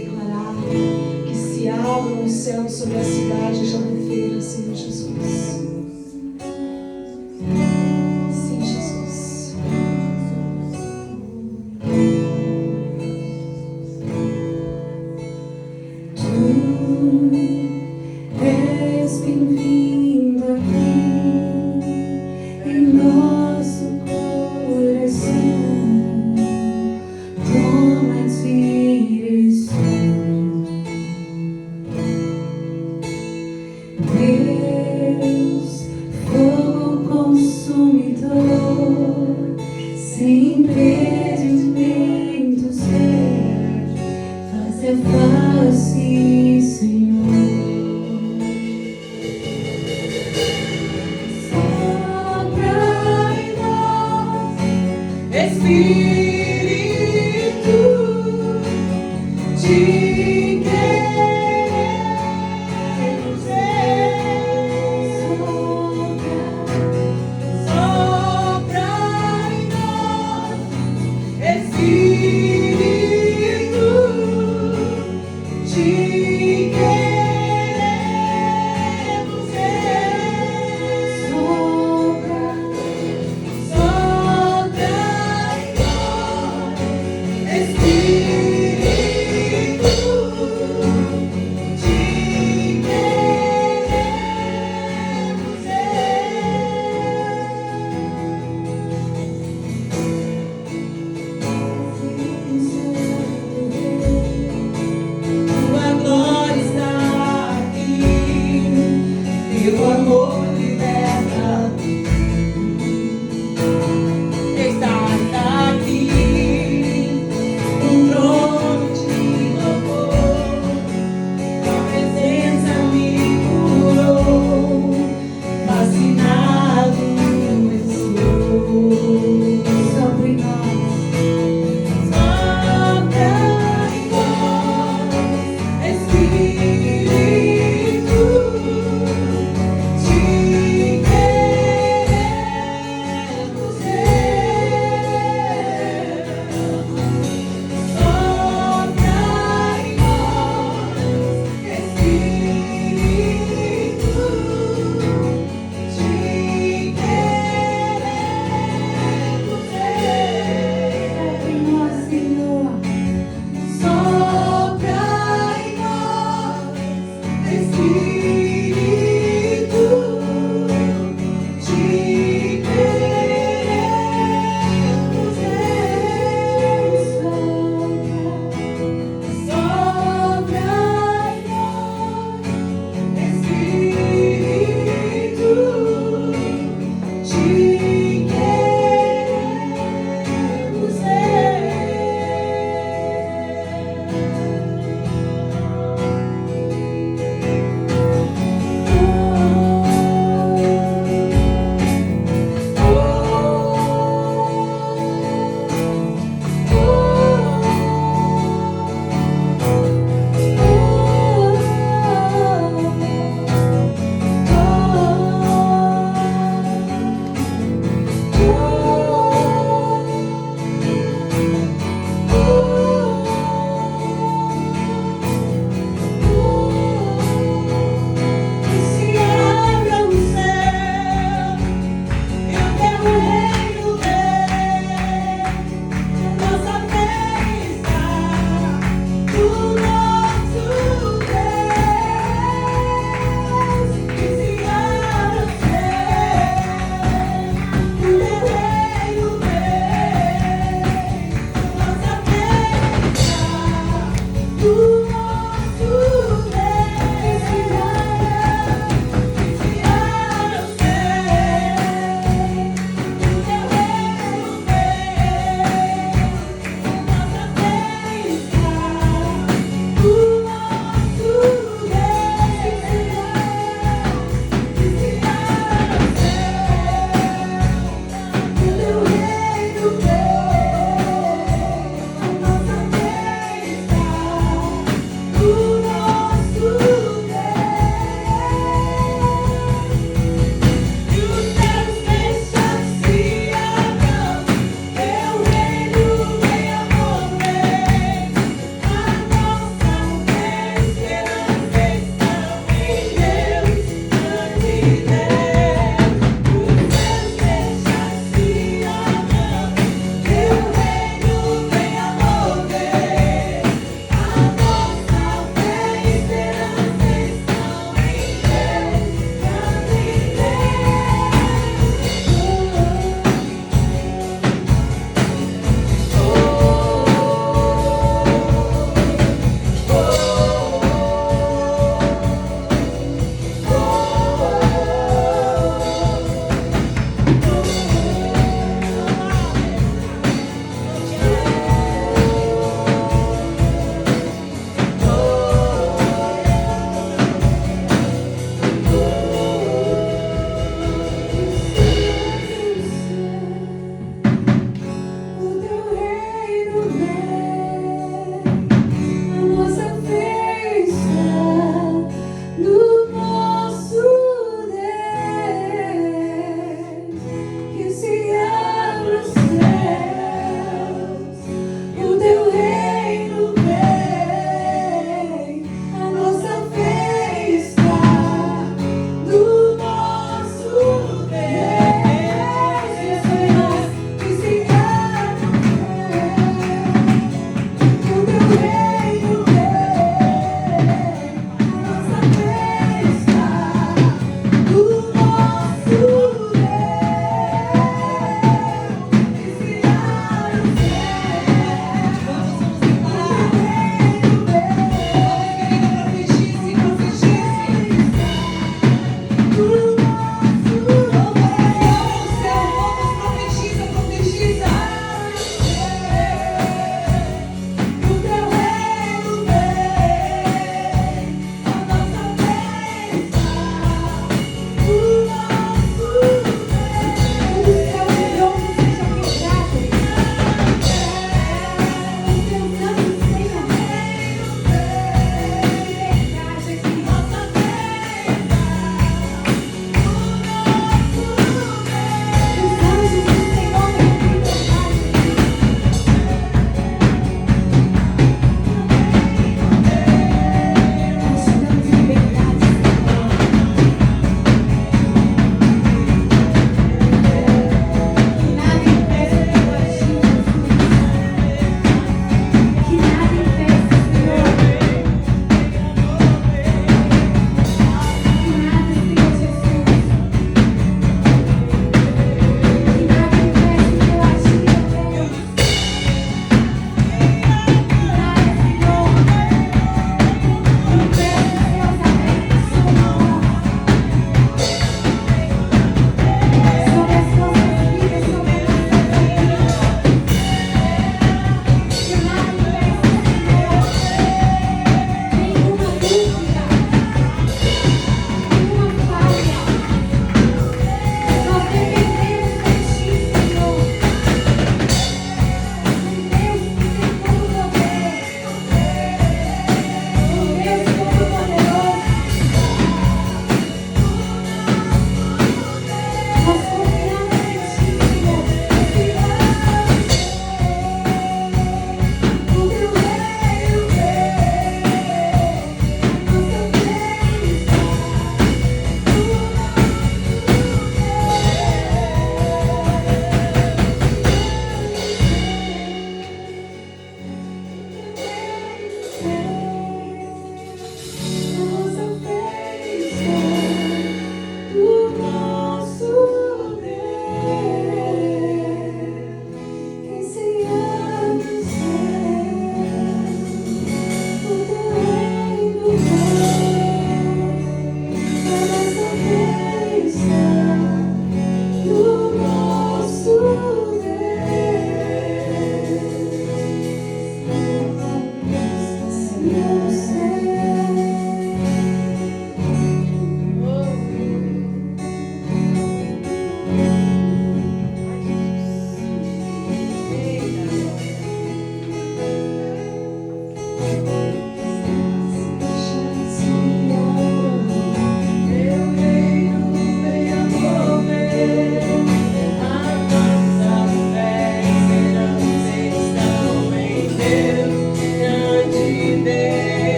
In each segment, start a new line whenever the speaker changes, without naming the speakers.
declarar que se abram os céus sobre a cidade de João, Senhor Jesus. Sim, Jesus. Tu és bem-vindo aqui em nosso coração. Toma direção, Deus, fogo consumidor, sem impedimento ser, faz a face, Senhor. Sopra em nós, Espírito. Te queremos ver, sopra em nós, Espírito. Te queremos ver, sopra em nós, Espírito.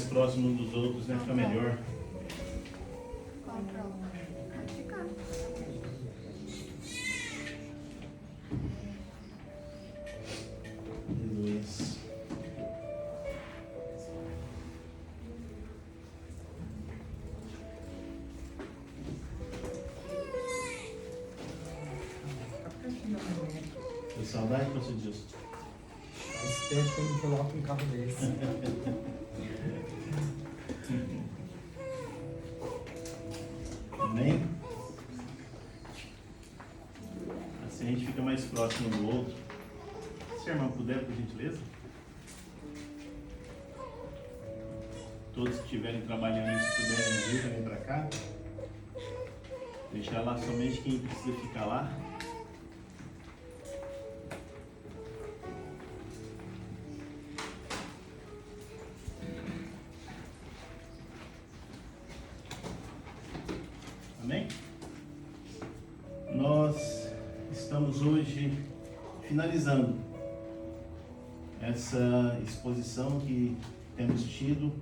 Próximo um dos outros, né? Fica melhor. Jesus. Tem saudade, pastor Deus?
Faz tempo que eu não coloco um carro desse.
Amém? Assim a gente fica mais próximo do outro. Se a irmã puder, por gentileza. Todos que estiverem trabalhando, se puderem vir também para cá. Deixar lá somente quem precisa ficar lá. Amém? Nós estamos hoje finalizando essa exposição que temos tido.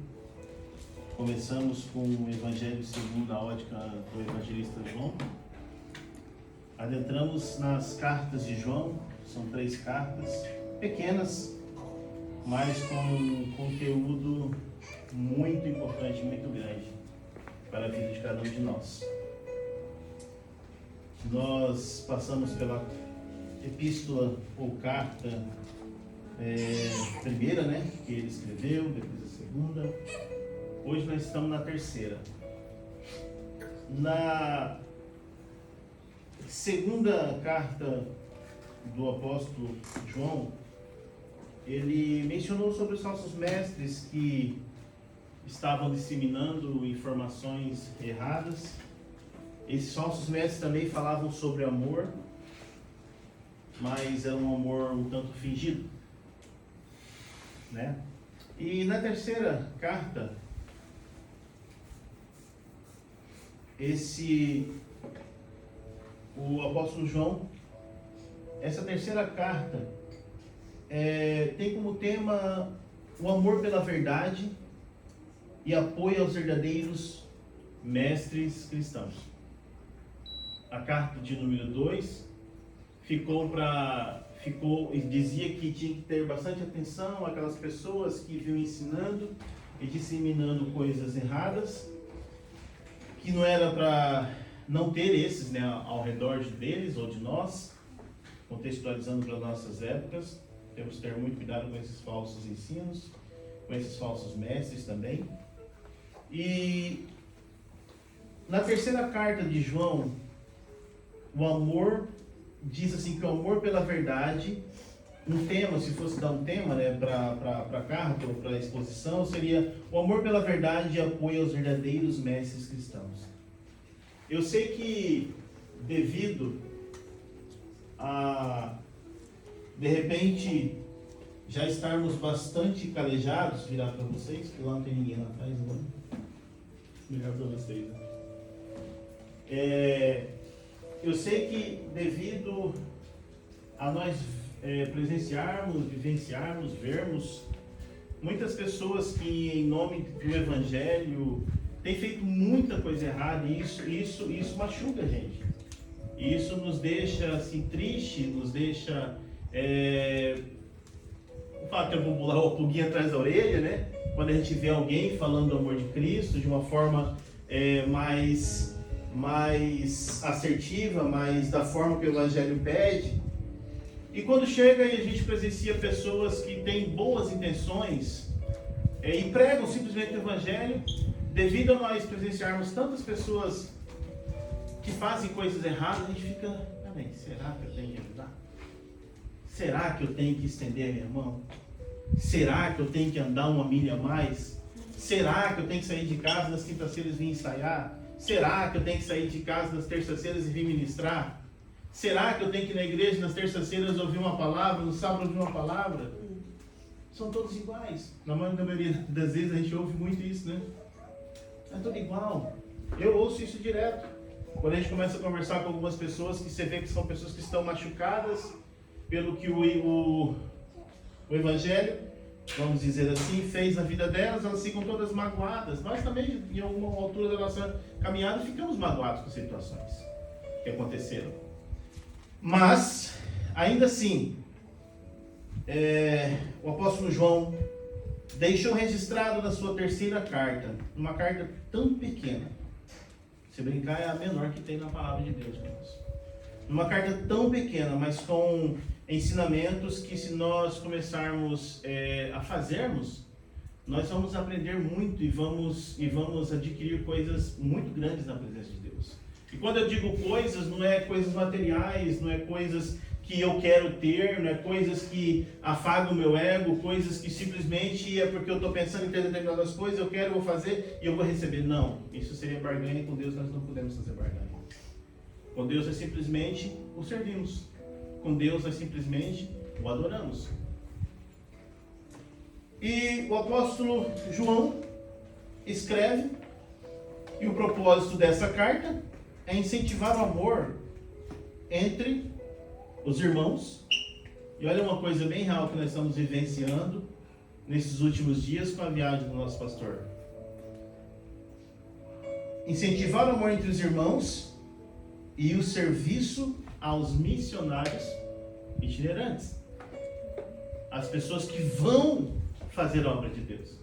Começamos com o Evangelho segundo a ótica do evangelista João. Adentramos nas cartas de João, são 3 cartas, pequenas, mas com um conteúdo muito importante, muito grande para a vida de cada um de nós. Nós passamos pela epístola ou carta primeira, né, que ele escreveu, depois a segunda. Hoje nós estamos na terceira. Na segunda carta do apóstolo João, ele mencionou sobre os falsos mestres que estavam disseminando informações erradas. Esses falsos mestres também falavam sobre amor, mas era um amor um tanto fingido, né? E na terceira carta, o apóstolo João, essa terceira carta tem como tema o amor pela verdade e apoio aos verdadeiros mestres cristãos. A carta de número 2 dizia que tinha que ter bastante atenção àquelas pessoas que vinham ensinando e disseminando coisas erradas, que não era para não ter esses, né, ao redor deles ou de nós, contextualizando para nossas épocas. Temos que ter muito cuidado com esses falsos ensinos, com esses falsos mestres também. E na terceira carta de João, o amor, diz assim que o amor pela verdade, um tema, se fosse dar um tema, né, para a carta ou para a exposição, seria o amor pela verdade e apoio aos verdadeiros mestres cristãos. Eu sei que devido a, de repente, já estarmos bastante calejados, virar para vocês, que lá não tem ninguém lá atrás, né? Melhor para vocês, né? Eu sei que devido a nós presenciarmos, vivenciarmos, vermos muitas pessoas que em nome do Evangelho têm feito muita coisa errada, e isso machuca a gente. Isso nos deixa assim triste, nos deixa o fato que eu vou pular o pulguinho atrás da orelha, né? Quando a gente vê alguém falando do amor de Cristo de uma forma mais assertiva, mais da forma que o Evangelho pede. E quando chega e a gente presencia pessoas que têm boas intenções e pregam simplesmente o Evangelho, devido a nós presenciarmos tantas pessoas que fazem coisas erradas, a gente fica, peraí, será que eu tenho que ajudar? Será que eu tenho que estender a minha mão? Será que eu tenho que andar uma milha a mais? Será que eu tenho que sair de casa nas quintas-feiras e vir ensaiar? Será que eu tenho que sair de casa nas terças-feiras e vir ministrar? Será que eu tenho que ir na igreja nas terças-feiras ouvir uma palavra, no sábado ouvir uma palavra? São todos iguais. Na maioria das vezes a gente ouve muito isso, né? É tudo igual. Eu ouço isso direto. Quando a gente começa a conversar com algumas pessoas, que você vê que são pessoas que estão machucadas pelo que o Evangelho, vamos dizer assim, fez na vida delas, elas ficam todas magoadas. Nós também, em alguma altura da nossa caminhada, ficamos magoados com situações que aconteceram. Mas, ainda assim, o apóstolo João deixou registrado na sua terceira carta, uma carta tão pequena, se brincar é a menor que tem na palavra de Deus, irmãos. Uma carta tão pequena, mas com ensinamentos que, se nós começarmos a fazermos, nós vamos aprender muito e vamos adquirir coisas muito grandes na presença de Deus. E quando eu digo coisas, não é coisas materiais, não é coisas que eu quero ter, não é coisas que afagam o meu ego, coisas que simplesmente é porque eu estou pensando em ter determinadas coisas, eu quero, vou fazer e eu vou receber. Não, isso seria barganha, com Deus nós não podemos fazer barganha. Com Deus nós simplesmente o servimos. Com Deus nós simplesmente o adoramos. E o apóstolo João escreve, e o propósito dessa carta é incentivar o amor entre os irmãos. E olha uma coisa bem real que nós estamos vivenciando nesses últimos dias com a viagem do nosso pastor. Incentivar o amor entre os irmãos e o serviço aos missionários itinerantes. As pessoas que vão fazer a obra de Deus.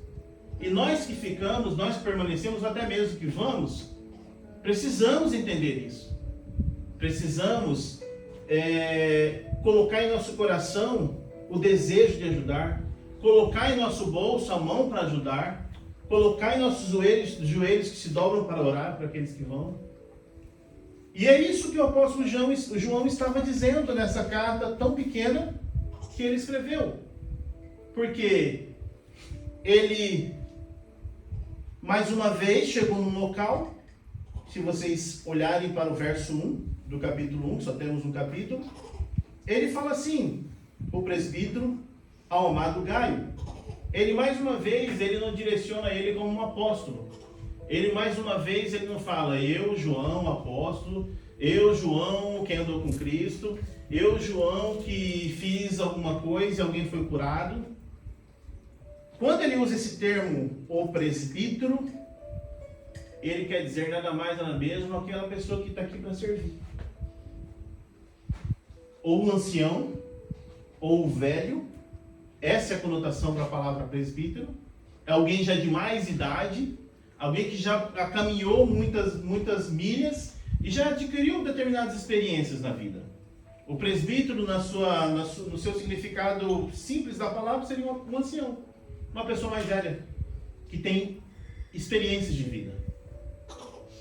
E nós que ficamos, nós que permanecemos, até mesmo que vamos, precisamos entender isso. Precisamos colocar em nosso coração o desejo de ajudar, colocar em nosso bolso a mão para ajudar, colocar em nossos joelhos que se dobram para orar para aqueles que vão. E é isso que o apóstolo João estava dizendo nessa carta tão pequena que ele escreveu. Porque ele, mais uma vez, chegou num local, se vocês olharem para o verso 1 do capítulo 1, só temos um capítulo, ele fala assim, o presbítero ao amado Gaio. Ele, mais uma vez, ele não direciona ele como um apóstolo. Ele, mais uma vez, ele não fala, eu, João, apóstolo, eu, João, que andou com Cristo, eu, João, que fiz alguma coisa e alguém foi curado. Quando ele usa esse termo, o presbítero, ele quer dizer nada mais, nada menos, aquela pessoa que está aqui para servir. Ou o ancião, ou o velho, essa é a conotação para a palavra presbítero, é alguém já de mais idade, alguém que já caminhou muitas milhas e já adquiriu determinadas experiências na vida. O presbítero, no seu significado simples da palavra, seria um ancião, uma pessoa mais velha, que tem experiências de vida.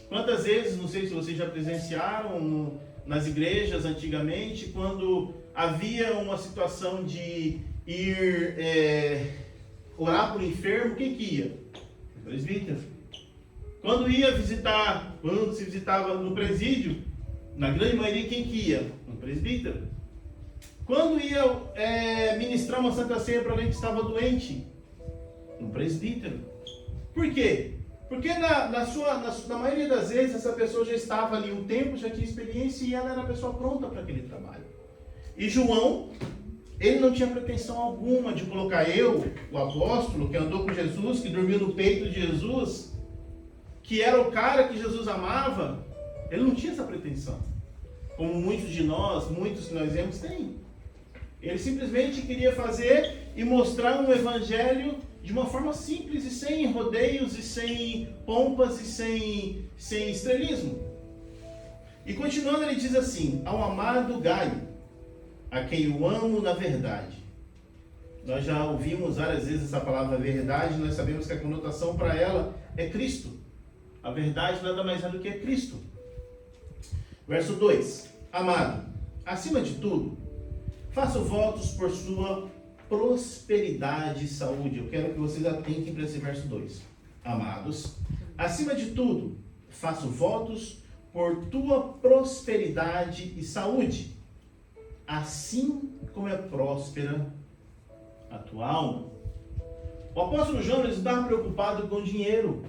Quantas vezes, não sei se vocês já presenciaram nas igrejas antigamente, quando havia uma situação de ir orar por um enfermo, quem que ia? O presbítero. Quando se visitava no presídio, na grande maioria, quem que ia? Um presbítero. Quando ia ministrar uma santa ceia para alguém que estava doente? Um presbítero. Por quê? Porque na maioria das vezes essa pessoa já estava ali um tempo, já tinha experiência e ela era a pessoa pronta para aquele trabalho. E João, ele não tinha pretensão alguma de colocar o apóstolo, que andou com Jesus, que dormiu no peito de Jesus, que era o cara que Jesus amava, ele não tinha essa pretensão. Como muitos que nós vemos, têm. Ele simplesmente queria fazer e mostrar um evangelho de uma forma simples e sem rodeios e sem pompas e sem estrelismo. E continuando ele diz assim, ao amado Gaio, a quem eu amo na verdade. Nós já ouvimos várias vezes essa palavra verdade, nós sabemos que a conotação para ela é Cristo. A verdade nada mais é do que é Cristo. Verso 2. Amado, acima de tudo, faço votos por sua prosperidade e saúde. Eu quero que vocês atentem para esse verso 2. Amados, acima de tudo, faço votos por tua prosperidade e saúde, assim como é próspera a tua alma. O apóstolo João não estava preocupado com dinheiro.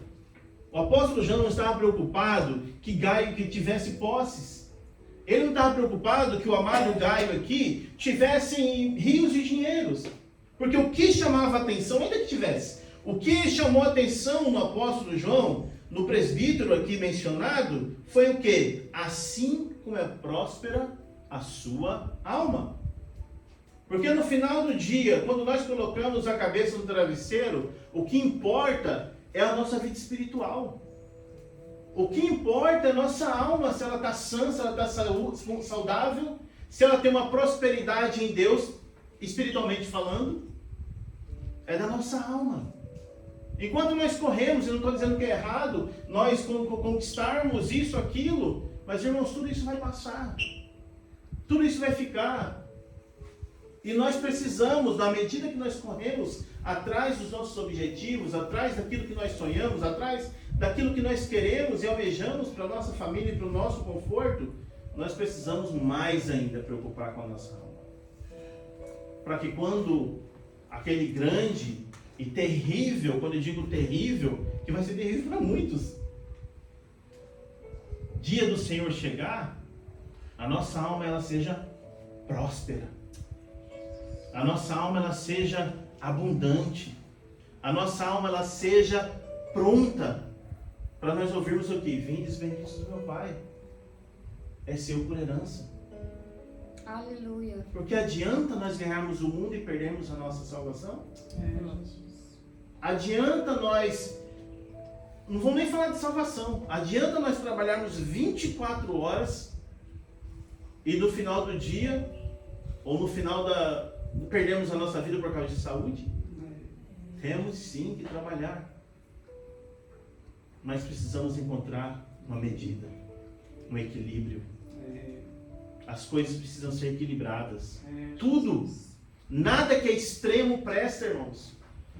O apóstolo João não estava preocupado que Gaio que tivesse posses. Ele não estava preocupado que o amado Gaio aqui tivesse rios de dinheiros. Porque o que chamava atenção, ainda que tivesse, o que chamou atenção no apóstolo João, no presbítero aqui mencionado, foi o quê? Assim como é próspera a sua alma. Porque no final do dia, quando nós colocamos a cabeça no travesseiro, o que importa é a nossa vida espiritual. O que importa é a nossa alma, se ela está sã, se ela está saudável, se ela tem uma prosperidade em Deus, espiritualmente falando, é da nossa alma. Enquanto nós corremos, eu não estou dizendo que é errado, nós conquistarmos isso, aquilo, mas irmãos, tudo isso vai passar. Tudo isso vai ficar. E nós precisamos, na medida que nós corremos atrás dos nossos objetivos, atrás daquilo que nós sonhamos, atrás daquilo que nós queremos e almejamos para a nossa família e para o nosso conforto, nós precisamos mais ainda preocupar com a nossa alma. Para que quando aquele grande e terrível, quando eu digo terrível, que vai ser terrível para muitos, dia do Senhor chegar, a nossa alma ela seja próspera. A nossa alma ela seja abundante. A nossa alma ela seja pronta para nós ouvirmos o que? Vindes benditos do meu Pai. É seu por herança.
Aleluia.
Porque adianta nós ganharmos o mundo e perdermos a nossa salvação? Adianta nós, não vamos nem falar de salvação, adianta nós trabalharmos 24 horas e no final do dia, ou no final perdemos a nossa vida por causa de saúde? Temos sim que trabalhar, mas precisamos encontrar uma medida. um equilíbrio. As coisas precisam ser equilibradas. Tudo. Nada que é extremo presta, irmãos.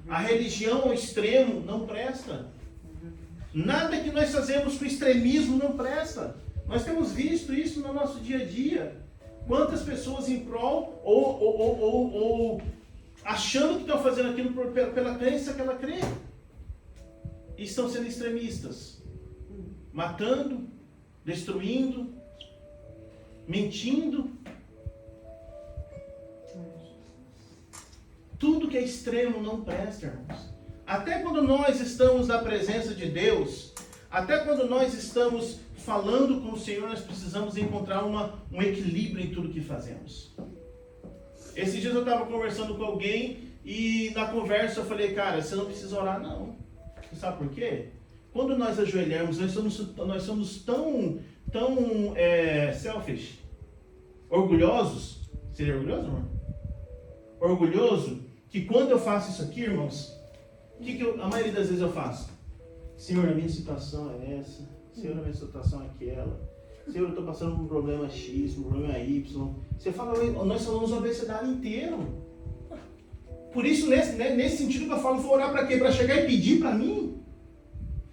A religião ao extremo não presta. Nada que nós fazemos com extremismo não presta. Nós temos visto isso no nosso dia a dia. Quantas pessoas em prol ou achando que estão fazendo aquilo pela crença que ela crê, e estão sendo extremistas, matando, destruindo, mentindo. Tudo que é extremo não presta, irmãos. Até quando nós estamos na presença de Deus, até quando nós estamos falando com o Senhor, nós precisamos encontrar um equilíbrio em tudo que fazemos. Esses dias eu estava conversando com alguém e na conversa eu falei, cara, você não precisa orar não. Você sabe por quê? Quando nós ajoelhamos, nós somos tão selfish, orgulhosos. Seria orgulhoso, amor? Orgulhoso, que quando eu faço isso aqui, irmãos, o que a maioria das vezes eu faço? Senhor, a minha situação é essa. Senhor, a minha situação é aquela. Senhor, eu estou passando por um problema X, um problema Y. Você fala, nós falamos o abecedário inteiro. Por isso, nesse sentido que eu falo, vou orar para quê? Para chegar e pedir para mim?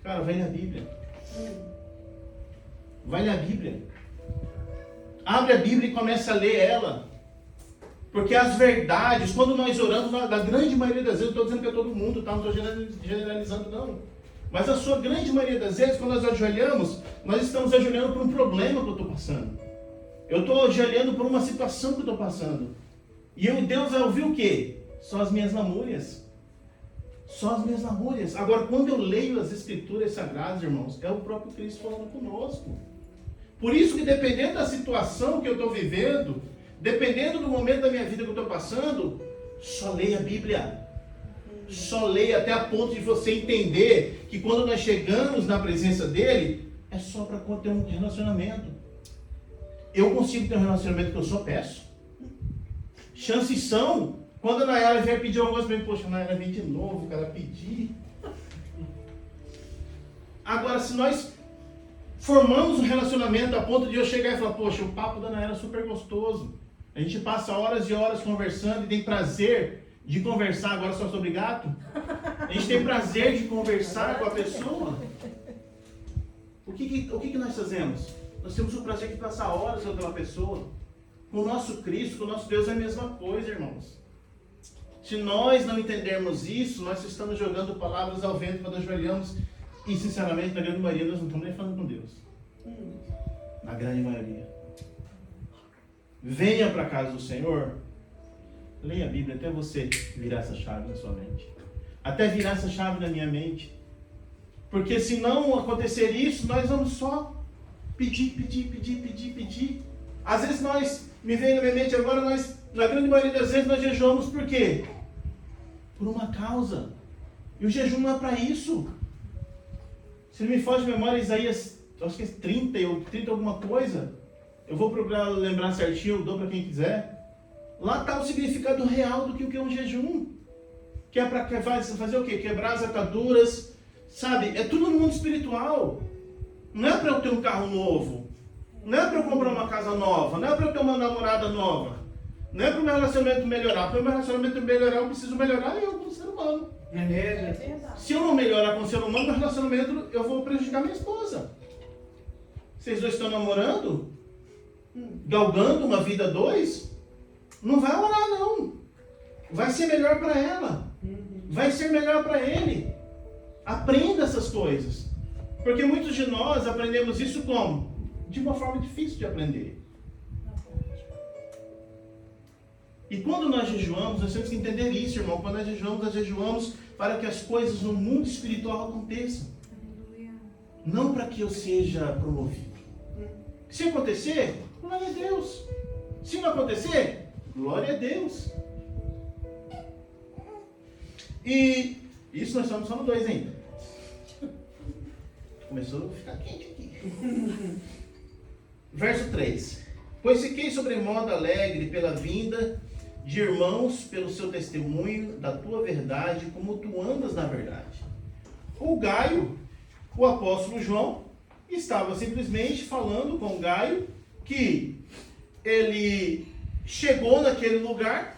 Cara, vai ler a Bíblia. Vai ler a Bíblia. Abre a Bíblia e começa a ler ela. Porque as verdades, quando nós oramos, na grande maioria das vezes, eu estou dizendo que é todo mundo, tá? Não estou generalizando não. Mas a sua grande maioria das vezes, quando nós ajoelhamos, nós estamos ajoelhando por um problema que eu estou passando. Eu estou ajoelhando por uma situação que eu estou passando. E Deus vai ouvir o quê? Só as minhas lamúrias. Só as minhas lamúrias. Agora, quando eu leio as Escrituras Sagradas, irmãos, é o próprio Cristo falando conosco. Por isso que dependendo da situação que eu estou vivendo, dependendo do momento da minha vida que eu estou passando, só leia a Bíblia. Só leia até a ponto de você entender que quando nós chegamos na presença dele, é só para ter um relacionamento. Eu consigo ter um relacionamento que eu só peço. Chances são, quando a Nayara vier pedir alguma coisa para mim, poxa, a Nayara vem de novo, cara, pedir. Agora, se nós formamos um relacionamento a ponto de eu chegar e falar, poxa, o papo da Nayara é super gostoso. A gente passa horas e horas conversando e tem prazer de conversar, agora só sobre gato. A gente tem prazer de conversar com a pessoa. O que nós fazemos? Nós temos o prazer de passar horas com aquela pessoa. Com o nosso Cristo, com o nosso Deus é a mesma coisa, irmãos. Se nós não entendermos isso, nós estamos jogando palavras ao vento quando ajoelhamos. E sinceramente, na grande maioria, nós não estamos nem falando com Deus. Na grande maioria. Venha para a casa do Senhor. Leia a Bíblia até você virar essa chave na sua mente. Até virar essa chave na minha mente. Porque se não acontecer isso, nós vamos só pedir. Às vezes me vem na minha mente agora, na grande maioria das vezes, nós jejuamos por quê? Por uma causa. E o jejum não é para isso. Se não me foge de memória, Isaías, acho que é 30 alguma coisa. Eu vou procurar lembrar certinho, eu dou para quem quiser. Lá está o significado real do que é um jejum. Que é para fazer o quê? Quebrar as ataduras, sabe? É tudo no mundo espiritual. Não é para eu ter um carro novo. Não é para eu comprar uma casa nova. Não é para eu ter uma namorada nova. Não é para o meu relacionamento melhorar. Para o meu relacionamento melhorar, eu preciso melhorar eu como ser humano. Se eu não melhorar com o ser humano, meu relacionamento, eu vou prejudicar minha esposa. Vocês dois estão namorando? Galgando uma vida a dois? Não vai orar, não. Vai ser melhor para ela. Vai ser melhor para ele. Aprenda essas coisas. Porque muitos de nós aprendemos isso como? De uma forma difícil de aprender. E quando nós jejuamos, nós temos que entender isso, irmão. Quando nós jejuamos para que as coisas no mundo espiritual aconteçam. Não para que eu seja promovido. Se acontecer, glória a Deus. Se não acontecer, glória a Deus. E isso nós estamos só no 2 ainda. Começou a ficar quente aqui. Verso 3. Pois fiquei sobremodo alegre pela vinda de irmãos, pelo seu testemunho da tua verdade, como tu andas na verdade. O Gaio, o apóstolo João, estava simplesmente falando com Gaio que ele chegou naquele lugar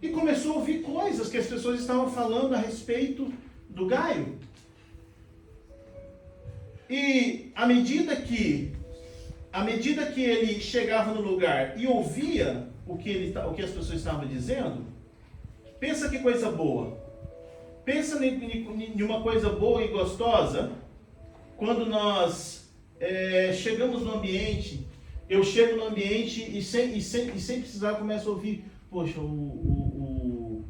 e começou a ouvir coisas que as pessoas estavam falando a respeito do Gaio. E à medida que ele chegava no lugar e ouvia o que as pessoas estavam dizendo, pensa que coisa boa. Pensa em uma coisa boa e gostosa, quando nós chegamos no ambiente, eu chego no ambiente e sem precisar começo a ouvir, poxa, o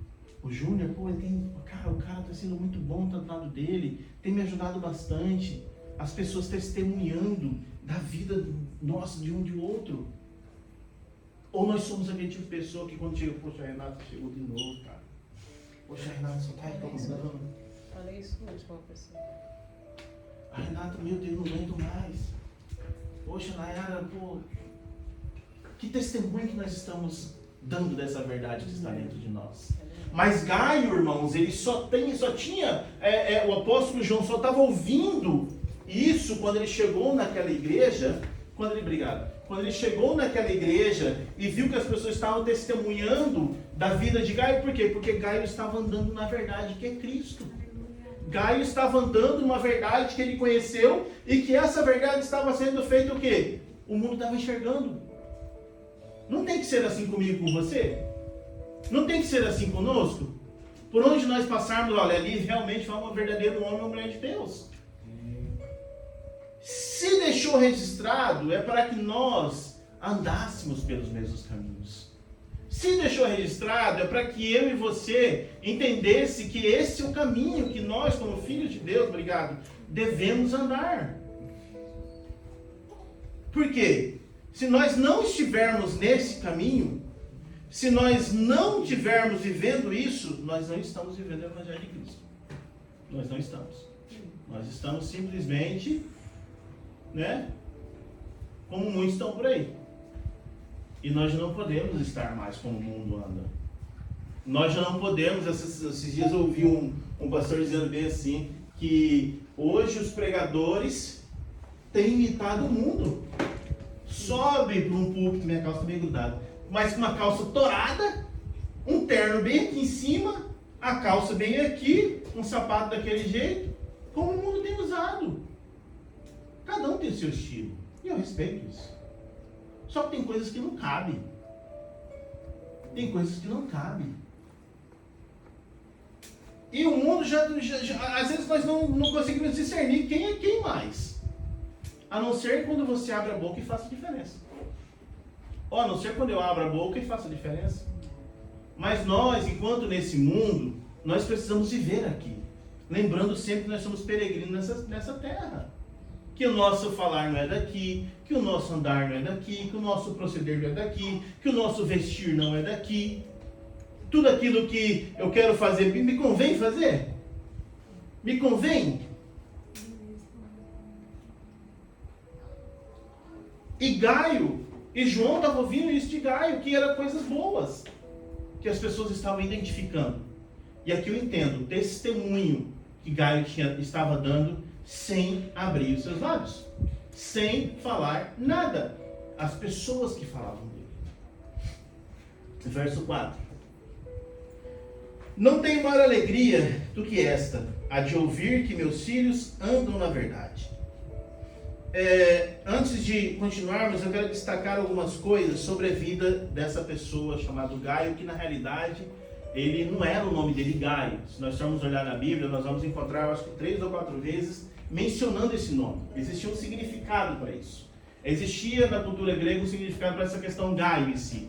Júnior, pô, o cara está sendo muito bom do lado dele, tem me ajudado bastante, as pessoas testemunhando da vida nossa de um de outro. Ou nós somos aquele tipo de pessoa que quando chega, poxa, a Renata chegou de novo, cara. Poxa, a Renata só tá reclamando.
Falei isso hoje com uma pessoa.
A Renata, meu Deus, não aguento mais. Poxa, Nayara, pô, que testemunho que nós estamos dando dessa verdade que está dentro de nós. Mas Gaio, irmãos, ele o apóstolo João só estava ouvindo isso quando ele chegou naquela igreja, quando ele chegou naquela igreja e viu que as pessoas estavam testemunhando da vida de Gaio. Por quê? Porque Gaio estava andando na verdade que é Cristo. Gaio estava andando numa verdade que ele conheceu e que essa verdade estava sendo feita o quê? O mundo estava enxergando. Não tem que ser assim comigo, com você? Não tem que ser assim conosco? Por onde nós passarmos, olha, ali realmente foi um verdadeiro homem ou mulher de Deus. Se deixou registrado, é para que nós andássemos pelos mesmos caminhos. Se deixou registrado, é para que eu e você entendesse que esse é o caminho que nós, como filhos de Deus, devemos andar. Por quê? Se nós não estivermos nesse caminho, se nós não estivermos vivendo isso, nós não estamos vivendo o Evangelho de Cristo. Nós não estamos. Nós estamos simplesmente, como muitos estão por aí. E nós não podemos estar mais como o mundo anda. Nós já não podemos, esses dias eu ouvi um pastor dizendo bem assim, que hoje os pregadores têm imitado o mundo. Sobe para um púlpito, minha calça está meio grudada, mas com uma calça torada, um terno bem aqui em cima, a calça bem aqui, um sapato daquele jeito, como o mundo tem usado. Cada um tem o seu estilo, e eu respeito isso. Só que tem coisas que não cabem. Tem coisas que não cabem. E o mundo às vezes nós não conseguimos discernir quem é quem mais. A não ser quando você abre a boca e faça a diferença. Ou a não ser quando eu abro a boca e faço a diferença. Mas nós, enquanto nesse mundo, nós precisamos viver aqui. Lembrando sempre que nós somos peregrinos nessa terra. Que o nosso falar não é daqui, que o nosso andar não é daqui, que o nosso proceder não é daqui, que o nosso vestir não é daqui. Tudo aquilo que eu quero fazer, me convém fazer? Me convém? E Gaio, e João estava ouvindo isso de Gaio, que eram coisas boas, que as pessoas estavam identificando. E aqui eu entendo o testemunho que Gaio estava dando sem abrir os seus lábios, sem falar nada. As pessoas que falavam dele. Verso 4. Não tenho maior alegria do que esta, a de ouvir que meus filhos andam na verdade. Antes de continuarmos, eu quero destacar algumas coisas sobre a vida dessa pessoa chamada Gaio, que na realidade ele não era o nome dele Gaio. Se nós formos olhar na Bíblia, nós vamos encontrar, eu acho que 3 ou 4 vezes, mencionando esse nome. Existia um significado para isso. Existia na cultura grega um significado para essa questão Gaio em si.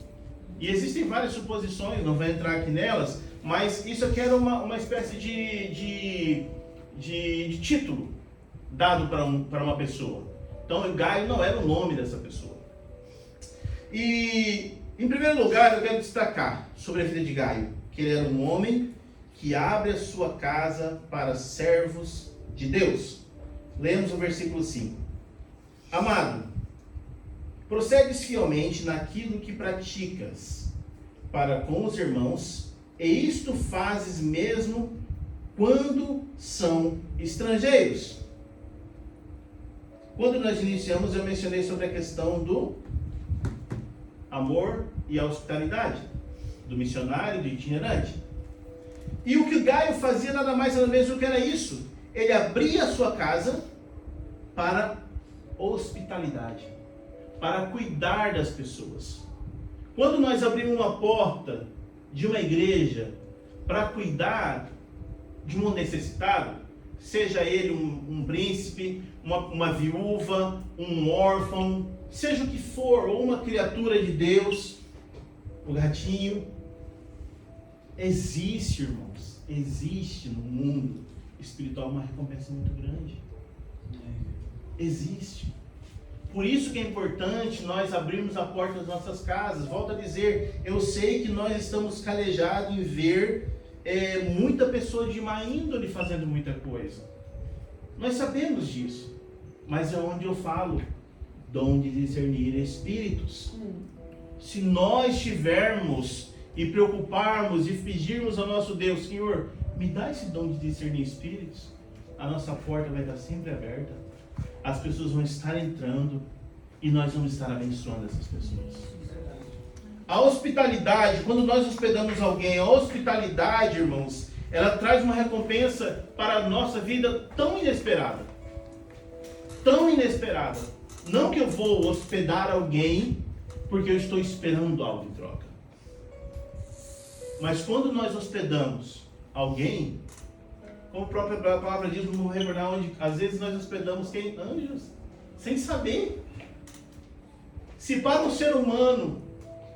E existem várias suposições, não vou entrar aqui nelas, mas isso aqui era uma espécie de título dado para uma pessoa. Então, Gaio não era o nome dessa pessoa. E, em primeiro lugar, eu quero destacar sobre a vida de Gaio, que ele era um homem que abre a sua casa para servos de Deus. Lemos o versículo 5. Amado, prossegues fielmente naquilo que praticas para com os irmãos, e isto fazes mesmo quando são estrangeiros. Quando nós iniciamos, eu mencionei sobre a questão do amor e a hospitalidade, do missionário, do itinerante. E o que Gaio fazia nada mais nada menos do que era isso. Ele abria a sua casa para hospitalidade, para cuidar das pessoas. Quando nós abrimos uma porta de uma igreja para cuidar de um necessitado, seja ele um príncipe, uma viúva, um órfão, seja o que for, ou uma criatura de Deus, o gatinho, existe, irmãos, existe no mundo espiritual uma recompensa muito grande. Existe. Por isso que é importante nós abrirmos a porta das nossas casas. Volto a dizer, eu sei que nós estamos calejados em ver muita pessoa de má índole fazendo muita coisa. Nós sabemos disso. Mas é onde eu falo, dom de discernir espíritos. Se nós tivermos e preocuparmos e pedirmos ao nosso Deus, Senhor, me dá esse dom de discernir espíritos, a nossa porta vai estar sempre aberta. As pessoas vão estar entrando e nós vamos estar abençoando essas pessoas. A hospitalidade, quando nós hospedamos alguém, a hospitalidade, irmãos, ela traz uma recompensa para a nossa vida tão inesperada. Tão inesperada. Não que eu vou hospedar alguém porque eu estou esperando algo em troca. Mas quando nós hospedamos alguém, como a própria palavra diz, não vou recordar onde, às vezes nós hospedamos quem? Anjos, sem saber. Se para um ser humano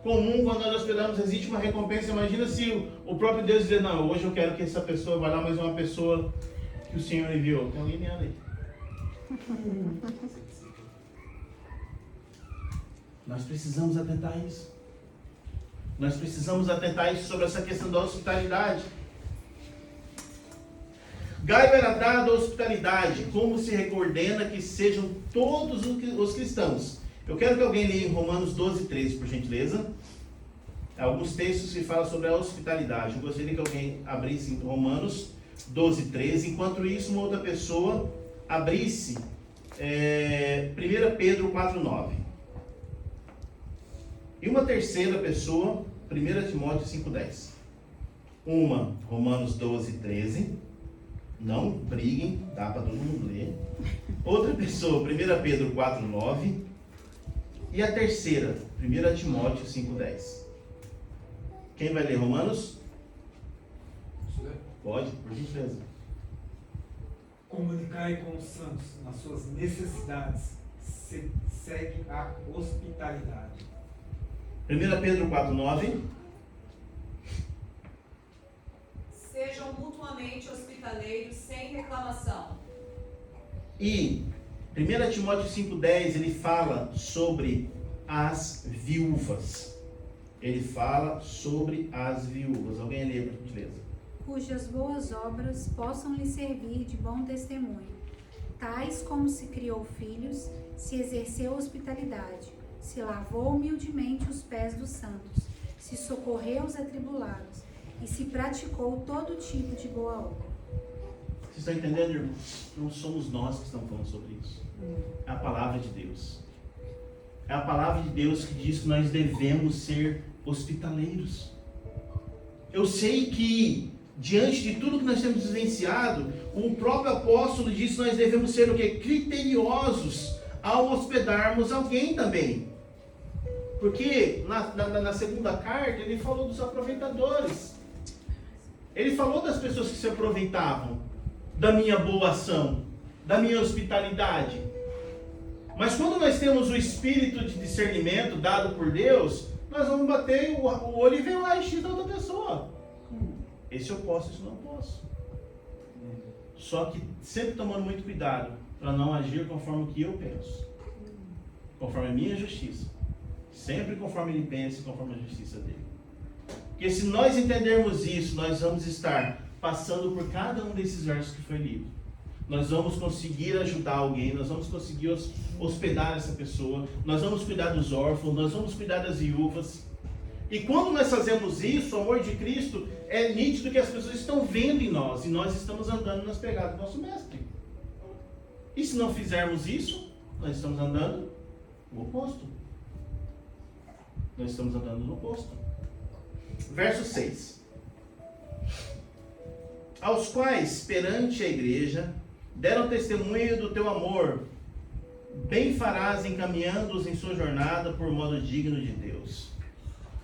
comum, quando nós hospedamos, existe uma recompensa, imagina se o próprio Deus dizer, não, hoje eu quero que essa pessoa vá lá, mas é uma pessoa que o Senhor enviou. Tem alguém nela aí. Nós precisamos atentar a isso. Nós precisamos atentar a isso sobre essa questão da hospitalidade. Gaio era dado a hospitalidade, como se ordena que sejam todos os cristãos. Eu quero que alguém leia em Romanos 12:13, por gentileza. Alguns textos que falam sobre a hospitalidade. Eu gostaria que alguém abrisse em Romanos 12:13. Enquanto isso, uma outra pessoa abrisse 1 Pedro 4:9. E uma terceira pessoa, 1 Timóteo 5:10. Uma, Romanos 12:13. Não briguem, dá para todo mundo ler. Outra pessoa, 1 Pedro 4:9. E a terceira, 1 Timóteo 5:10. Quem vai ler Romanos? Pode, por gentileza.
Comunicai com os santos nas suas necessidades. Segue a hospitalidade.
1 Pedro 4:9.
Sejam mutuamente hospitaleiros sem reclamação.
E 1 Timóteo 5:10, ele fala sobre as viúvas. Ele fala sobre as viúvas. Alguém lê, por gentileza?
Cujas boas obras possam lhe servir de bom testemunho, tais como se criou filhos, se exerceu hospitalidade, se lavou humildemente os pés dos santos, se socorreu os atribulados, e se praticou todo tipo de boa obra.
Vocês estão entendendo, irmãos? Não somos nós que estamos falando sobre isso. É a palavra de Deus. É a palavra de Deus que diz que nós devemos ser hospitaleiros. Eu sei que, diante de tudo que nós temos vivenciado, o próprio apóstolo diz que nós devemos ser o quê? Criteriosos ao hospedarmos alguém também. Porque na segunda carta ele falou dos aproveitadores. Ele falou das pessoas que se aproveitavam da minha boa ação, da minha hospitalidade. Mas quando nós temos o espírito de discernimento dado por Deus, nós vamos bater o olho e ver o raio-x da outra pessoa. Esse eu posso, esse eu não posso. Só que sempre tomando muito cuidado para não agir conforme o que eu penso, conforme a minha justiça. Sempre conforme ele pensa e conforme a justiça dele. Porque se nós entendermos isso, nós vamos estar passando por cada um desses versos que foi lido. Nós vamos conseguir ajudar alguém, nós vamos conseguir hospedar essa pessoa, nós vamos cuidar dos órfãos, nós vamos cuidar das viúvas. E quando nós fazemos isso, o amor de Cristo é nítido que as pessoas estão vendo em nós, e nós estamos andando nas pegadas do nosso mestre. E se não fizermos isso, nós estamos andando no oposto. Nós estamos andando no oposto. Verso 6. Aos quais, perante a igreja, deram testemunho do teu amor, bem farás encaminhando-os em sua jornada por modo digno de Deus.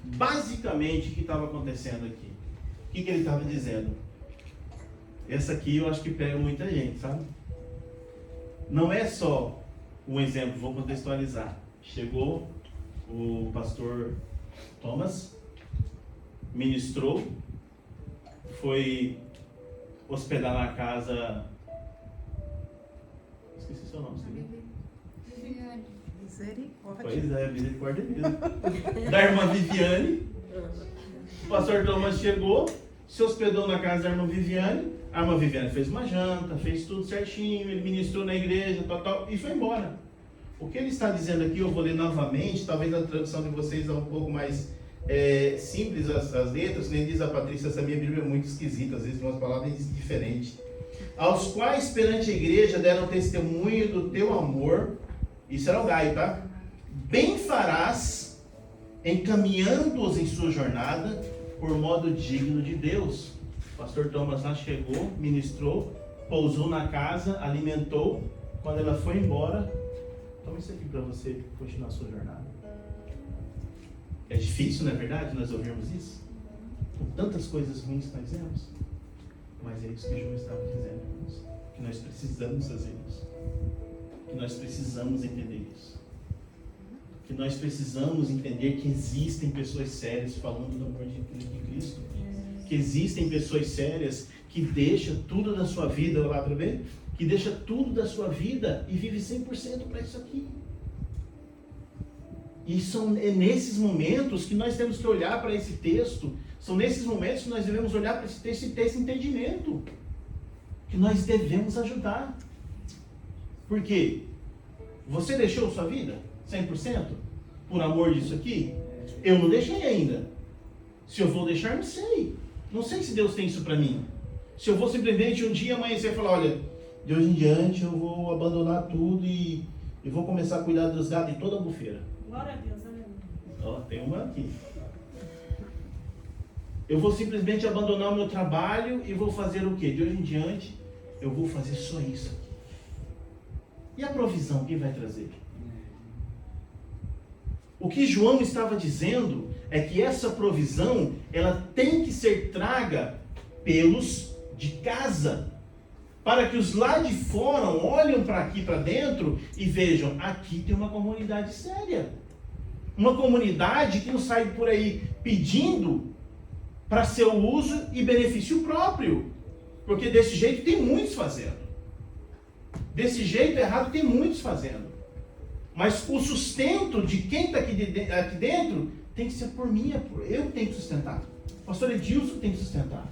Basicamente, o que estava acontecendo aqui? O que ele estava dizendo? Essa aqui eu acho que pega muita gente, sabe? Não é só um exemplo, vou contextualizar. Chegou o pastor Thomas, ministrou, foi hospedar na casa... Esqueci seu nome,
Viviane. Misericórdia.
Pois é, misericórdia mesmo. Da irmã Viviane. O pastor Thomas chegou, se hospedou na casa da irmã Viviane. A irmã Viviane fez uma janta, fez tudo certinho, ele ministrou na igreja, tal, e foi embora. O que ele está dizendo aqui, eu vou ler novamente, talvez a tradução de vocês é um pouco mais simples as letras, nem diz a Patrícia, essa minha Bíblia é muito esquisita, às vezes tem umas palavras diferentes. Aos quais perante a igreja deram testemunho do teu amor, isso era o Gaio, tá? Bem farás, encaminhando-os em sua jornada, por modo digno de Deus. O pastor Thomas lá chegou, ministrou, pousou na casa, alimentou. Quando ela foi embora, toma isso aqui para você continuar a sua jornada. É difícil, não é verdade, nós ouvirmos isso? Com tantas coisas ruins que nós vemos. Mas é isso que João estava dizendo, irmãos. Que nós precisamos fazer isso. Que nós precisamos entender isso. Que nós precisamos entender que existem pessoas sérias falando do amor de Cristo. Que existem pessoas sérias que deixam tudo da sua vida, lá para ver, que deixa tudo da sua vida e vive 100% para isso aqui. E é nesses momentos que nós temos que olhar para esse texto, são nesses momentos que nós devemos olhar para esse texto e ter esse entendimento. Que nós devemos ajudar. Por quê? Você deixou sua vida 100% por amor disso aqui? Eu não deixei ainda. Se eu vou deixar, não sei. Não sei se Deus tem isso para mim. Se eu vou simplesmente um dia amanhecer e falar, olha, de hoje em diante eu vou abandonar tudo e vou começar a cuidar dos gatos de toda a bufeira.
Glória a Deus, aleluia.
Ó, tem uma aqui. Eu vou simplesmente abandonar o meu trabalho e vou fazer o quê? De hoje em diante, eu vou fazer só isso aqui. E a provisão, quem vai trazer? O que João estava dizendo é que essa provisão, ela tem que ser traga pelos de casa, para que os lá de fora olhem para aqui, para dentro, e vejam, aqui tem uma comunidade séria. Uma comunidade que não sai por aí pedindo para seu uso e benefício próprio. Porque desse jeito tem muitos fazendo. Desse jeito errado tem muitos fazendo. Mas o sustento de quem está aqui dentro tem que ser por mim, eu que tenho que sustentar. O pastor Edilson tem que sustentar.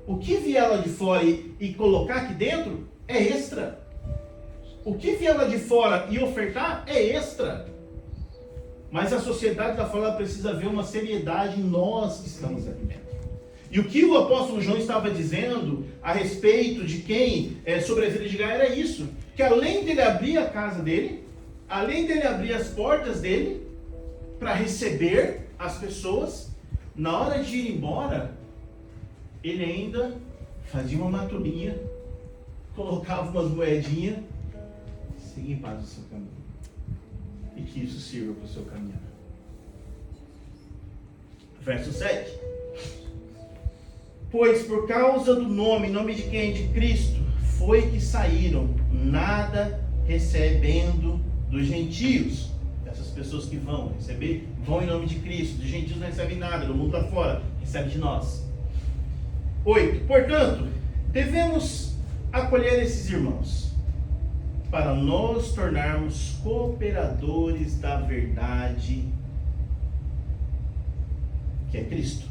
O que vier lá de fora e colocar aqui dentro é extra. O que vier lá de fora e ofertar é extra. Mas a sociedade lá fora precisa ver uma seriedade em nós que estamos aqui dentro. E o que o apóstolo João estava dizendo a respeito de quem sobre a vida de Gaio era isso. Que além dele abrir a casa dele, além dele abrir as portas dele para receber as pessoas, na hora de ir embora, ele ainda fazia uma maturinha, colocava umas moedinhas, siga em paz o seu caminho. E que isso sirva para o seu caminhar. Verso 7. Pois por causa do nome de quem? De Cristo, foi que saíram, nada recebendo dos gentios. Essas pessoas que vão receber, vão em nome de Cristo. Dos gentios não recebem nada, do mundo lá fora, recebe de nós. 8. Portanto, devemos acolher esses irmãos, para nos tornarmos cooperadores da verdade, que é Cristo.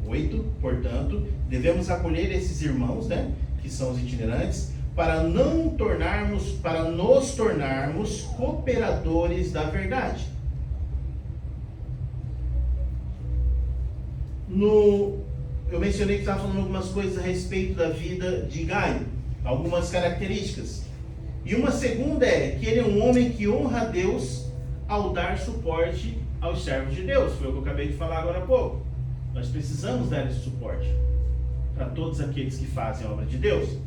8. Portanto, devemos acolher esses irmãos, que são os itinerantes, para nos tornarmos cooperadores da verdade. Eu mencionei que estava falando algumas coisas a respeito da vida de Gaio, algumas características. E uma segunda é que ele é um homem que honra a Deus ao dar suporte aos servos de Deus. Foi o que eu acabei de falar agora há pouco. Nós precisamos dar esse suporte para todos aqueles que fazem a obra de Deus.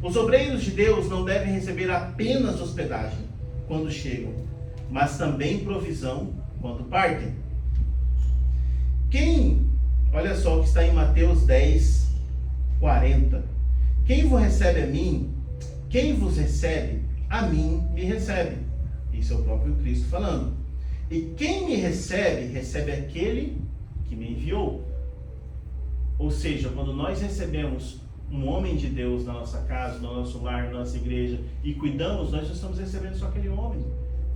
Os obreiros de Deus não devem receber apenas hospedagem quando chegam, mas também provisão quando partem. Olha só o que está em Mateus 10, 40. Quem vos recebe a mim, quem vos recebe, a mim me recebe. Isso é o próprio Cristo falando. E quem me recebe, recebe aquele que me enviou. Ou seja, quando nós recebemos um homem de Deus na nossa casa, no nosso lar, na nossa igreja, e cuidamos, nós não estamos recebendo só aquele homem.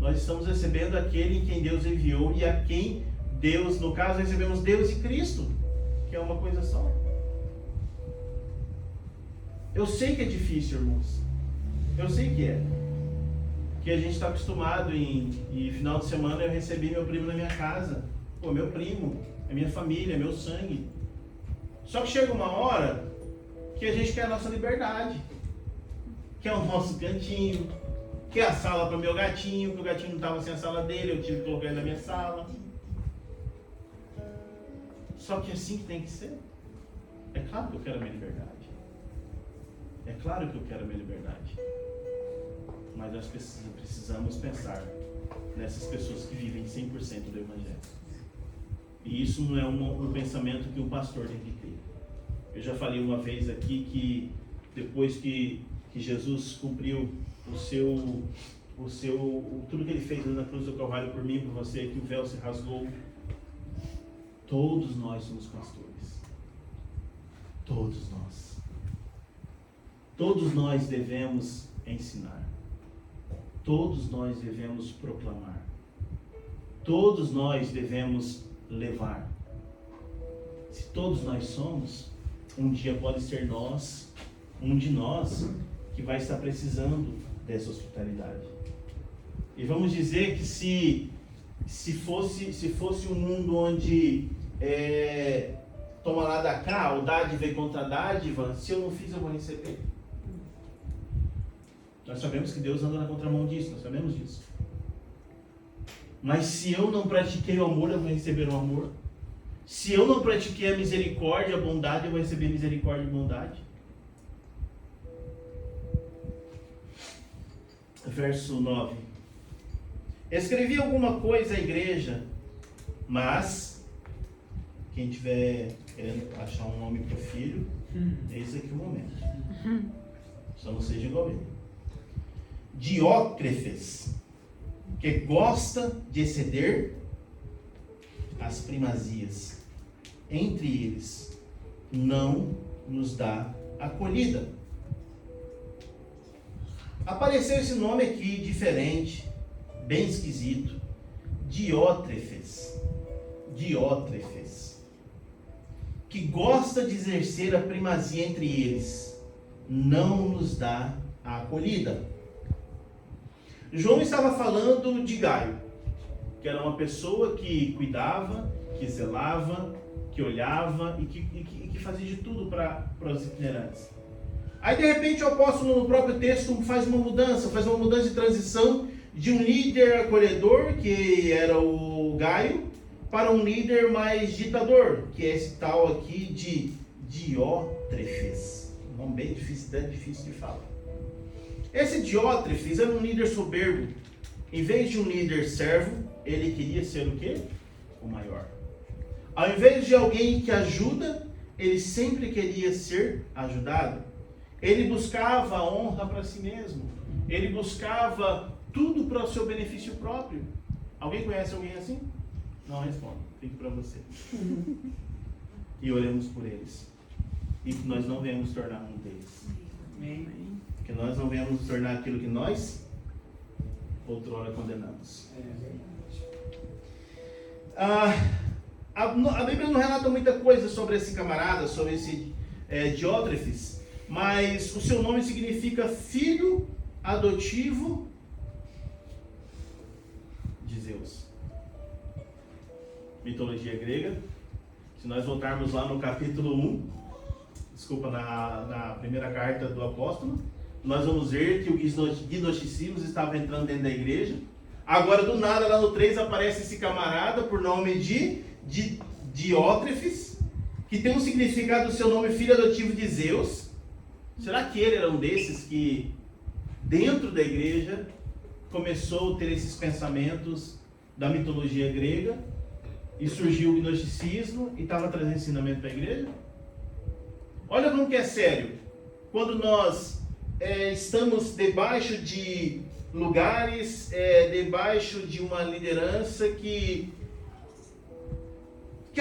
Nós estamos recebendo aquele em quem Deus enviou e a quem Deus, no caso, recebemos Deus e Cristo, que é uma coisa só. Eu sei que é difícil, irmãos. Eu sei que é. Que a gente está acostumado e final de semana eu recebi meu primo na minha casa. Pô, meu primo, é minha família, é meu sangue. Só que chega uma hora que a gente quer a nossa liberdade. Quer o nosso cantinho. Quer a sala para o meu gatinho, porque o gatinho não estava sem a sala dele, eu tive que colocar ele na minha sala. Só que é assim que tem que ser. É claro que eu quero a minha liberdade. É claro que eu quero a minha liberdade. Mas nós precisamos pensar nessas pessoas que vivem 100% do Evangelho. E isso não é um pensamento que um pastor tem que ter. Eu já falei uma vez aqui que depois que Jesus cumpriu tudo que ele fez na cruz do Calvário por mim, por você, que o véu se rasgou. Todos nós somos pastores. Todos nós. Todos nós devemos ensinar. Todos nós devemos proclamar. Todos nós devemos levar. Se todos nós somos, um dia pode ser um de nós, que vai estar precisando dessa hospitalidade. E vamos dizer que se fosse um mundo onde toma lá da cá, o dádiva e contra dádiva, se eu não fiz, eu vou receber. Nós sabemos que Deus anda na contramão disso, nós sabemos disso. Mas se eu não pratiquei o amor, eu vou receber o amor. Se eu não pratiquei a misericórdia, a bondade, eu vou receber misericórdia e bondade. Verso 9. Escrevi alguma coisa à igreja, mas quem tiver querendo achar um nome para o filho, esse aqui é o momento. Só não seja igual ele. Diótrefes, que gosta de exceder as primazias entre eles, não nos dá acolhida. Apareceu esse nome aqui diferente, bem esquisito. Diótrefes, que gosta de exercer a primazia entre eles, não nos dá a acolhida. João estava falando de Gaio, que era uma pessoa que cuidava, que zelava, que olhava e que fazia de tudo para os itinerantes. Aí de repente o apóstolo no próprio texto faz uma mudança de transição de um líder acolhedor, que era o Gaio, para um líder mais ditador, que é esse tal aqui de Diótrefes. Um nome bem difícil de falar. Esse Diótrefes era um líder soberbo. Em vez de um líder servo, ele queria ser o quê? O maior. Ao invés de alguém que ajuda, ele sempre queria ser ajudado. Ele buscava a honra para si mesmo. Ele buscava tudo para o seu benefício próprio. Alguém conhece alguém assim? Não responda. Fique para você. E oremos por eles. E que nós não venhamos tornar um deles.
Amém.
Que nós não venhamos nos tornar aquilo que nós outrora condenamos. A Bíblia não relata muita coisa sobre esse camarada, sobre esse Diótrefes, mas o seu nome significa filho adotivo de Zeus. mitologia grega. Se nós voltarmos lá no capítulo 1, na primeira carta do apóstolo, nós vamos ver que o gnosticismo estava entrando dentro da igreja. Agora, do nada, lá no 3, aparece esse camarada por nome de Diótrefes, que tem um significado do seu nome, filho adotivo de Zeus. Será que ele era um desses que, dentro da igreja, começou a ter esses pensamentos da mitologia grega e surgiu o gnosticismo e estava trazendo ensinamento para a igreja? Olha como que é sério. Quando nós estamos debaixo de lugares, debaixo de uma liderança que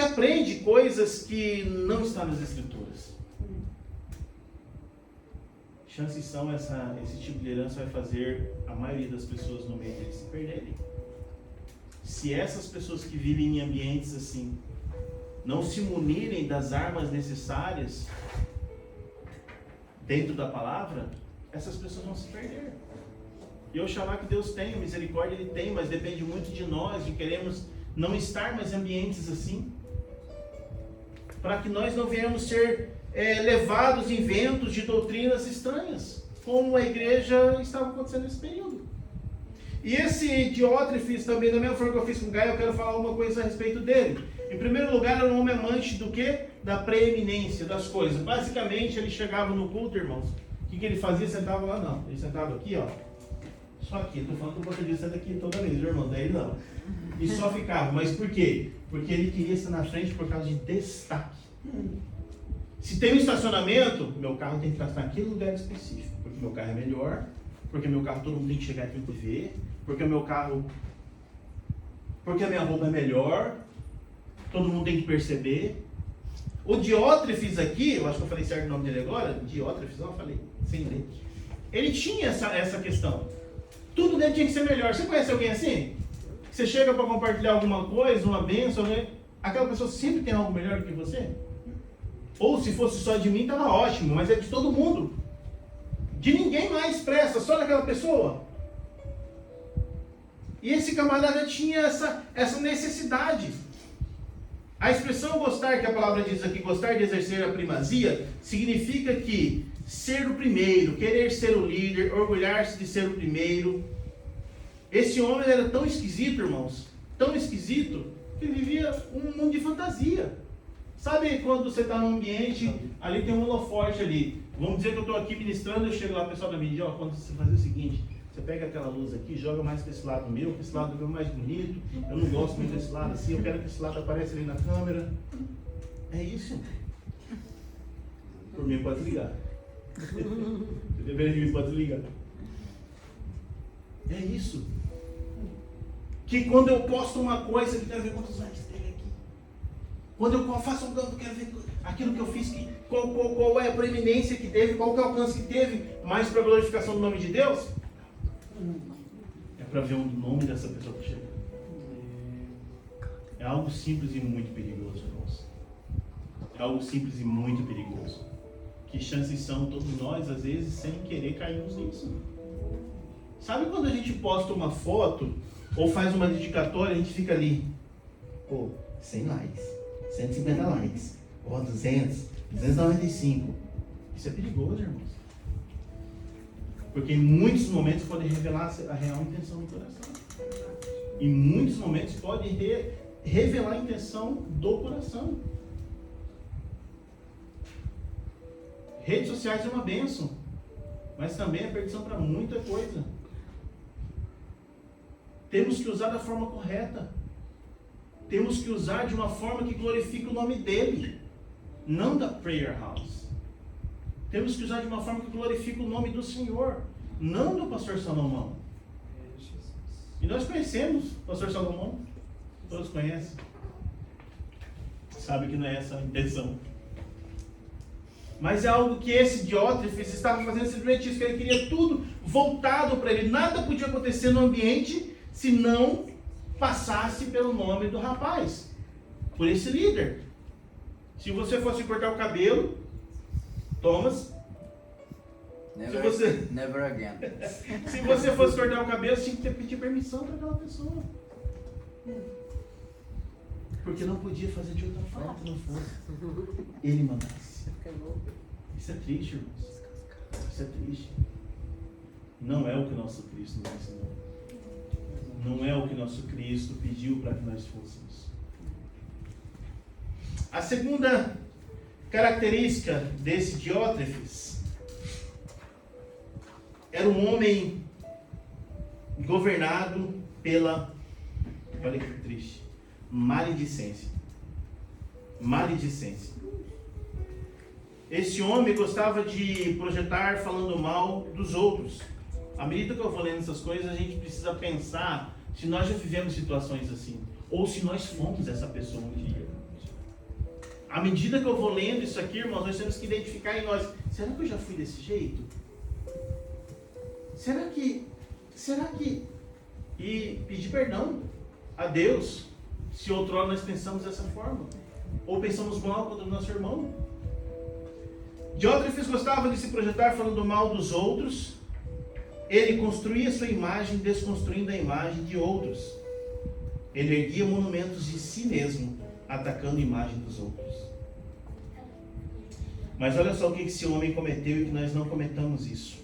aprende coisas que não estão nas escrituras. Chances são esse tipo de liderança vai fazer a maioria das pessoas no meio deles se perderem. Se essas pessoas que vivem em ambientes assim não se munirem das armas necessárias dentro da palavra, essas pessoas vão se perder. E eu chamar que Deus tem, misericórdia Ele tem, mas depende muito de nós, de queremos não estar mais em ambientes assim, para que nós não venhamos ser levados em ventos de doutrinas estranhas, como a igreja estava acontecendo nesse período. E esse Diótrefes também, da mesma forma que eu fiz com Gaio, eu quero falar uma coisa a respeito dele. Em primeiro lugar, era um homem amante do quê? Da preeminência das coisas. Basicamente, ele chegava no culto, irmãos, o que ele fazia? Sentava lá, não. Ele sentava aqui, ó. Só aqui. Estou falando que o português senta aqui toda vez, viu, irmão? Daí não. E só ficava. Mas por quê? Porque ele queria estar na frente por causa de destaque. Se tem um estacionamento, meu carro tem que estar naquele lugar específico. Porque meu carro é melhor, porque meu carro todo mundo tem que chegar aqui e ver, porque a minha roupa é melhor, todo mundo tem que perceber. O Diótrefes aqui, eu acho que eu falei certo o nome dele agora, Diótrefes, não, eu falei, sem ler. Ele tinha essa questão. Tudo dele tinha que ser melhor. Você conhece alguém assim? Você chega para compartilhar alguma coisa, uma bênção, né? Aquela pessoa sempre tem algo melhor do que você? Ou se fosse só de mim, estava ótimo, mas é de todo mundo. De ninguém mais presta, só daquela pessoa. E esse camarada tinha essa necessidade. A expressão gostar, que a palavra diz aqui, gostar de exercer a primazia, significa que ser o primeiro, querer ser o líder, orgulhar-se de ser o primeiro. Esse homem era tão esquisito, irmãos, tão esquisito, que ele vivia um mundo de fantasia. Sabe quando você está num ambiente, ali tem um holofote ali, vamos dizer que eu estou aqui ministrando, eu chego lá, o pessoal da mídia, ó, quando você fazer o seguinte, você pega aquela luz aqui, joga mais para esse lado meu, que esse lado meu é mais bonito, eu não gosto muito desse lado assim, eu quero que esse lado apareça ali na câmera. É isso. Por mim pode ligar. Você deveria de mim, pode ligar. É isso. Que quando eu posto uma coisa, eu quero ver quantos likes teve aqui. Quando eu faço um canto, eu quero ver aquilo que eu fiz, qual é a preeminência que teve, qual que é o alcance que teve, mais para a glorificação do nome de Deus. É para ver o nome dessa pessoa que chega. É algo simples e muito perigoso, irmãos. É algo simples e muito perigoso. Que chances são todos nós, às vezes, sem querer, caímos nisso. Sabe quando a gente posta uma foto ou faz uma dedicatória, a gente fica ali, pô, 100 likes, 150 likes, ó, 200, 295. Isso é perigoso, irmãos. Porque em muitos momentos pode revelar a real intenção do coração. Em muitos momentos pode revelar a intenção do coração. Redes sociais é uma bênção, mas também é perdição para muita coisa. Temos que usar da forma correta. Temos que usar de uma forma que glorifique o nome dele, não da Prayer House. Temos que usar de uma forma que glorifique o nome do Senhor, não do pastor Salomão. E nós conhecemos o pastor Salomão, todos conhecem. Sabe que não é essa a intenção. Mas é algo que esse Diótrefes estava fazendo simplesmente isso, que ele queria tudo voltado para ele. Nada podia acontecer no ambiente se não passasse pelo nome do rapaz, por esse líder. Se você fosse cortar o cabelo, Thomas,
Never again.
Se você fosse cortar o cabelo, você tinha que pedir permissão para aquela pessoa. Porque não podia fazer de outra forma que não fosse ele mandasse. Isso é triste, irmãos. Isso é triste. Não é o que nosso Cristo nos ensinou. Não é o que nosso Cristo pediu para que nós fôssemos. A segunda característica desse Diótrefes era um homem governado pela, olha que triste, maledicência. Maledicência. Esse homem gostava de projetar falando mal dos outros. À medida que eu vou lendo essas coisas, a gente precisa pensar se nós já vivemos situações assim, ou se nós fomos essa pessoa um dia. À medida que eu vou lendo isso aqui, irmãos, nós temos que identificar em nós, será que eu já fui desse jeito? Será que... E pedir perdão a Deus, se outrora nós pensamos dessa forma, ou pensamos mal contra o nosso irmão. Diótrefes gostava de se projetar falando mal dos outros. Ele construía sua imagem desconstruindo a imagem de outros. Ele erguia monumentos de si mesmo, atacando a imagem dos outros. Mas olha só o que esse homem cometeu e que nós não cometamos isso.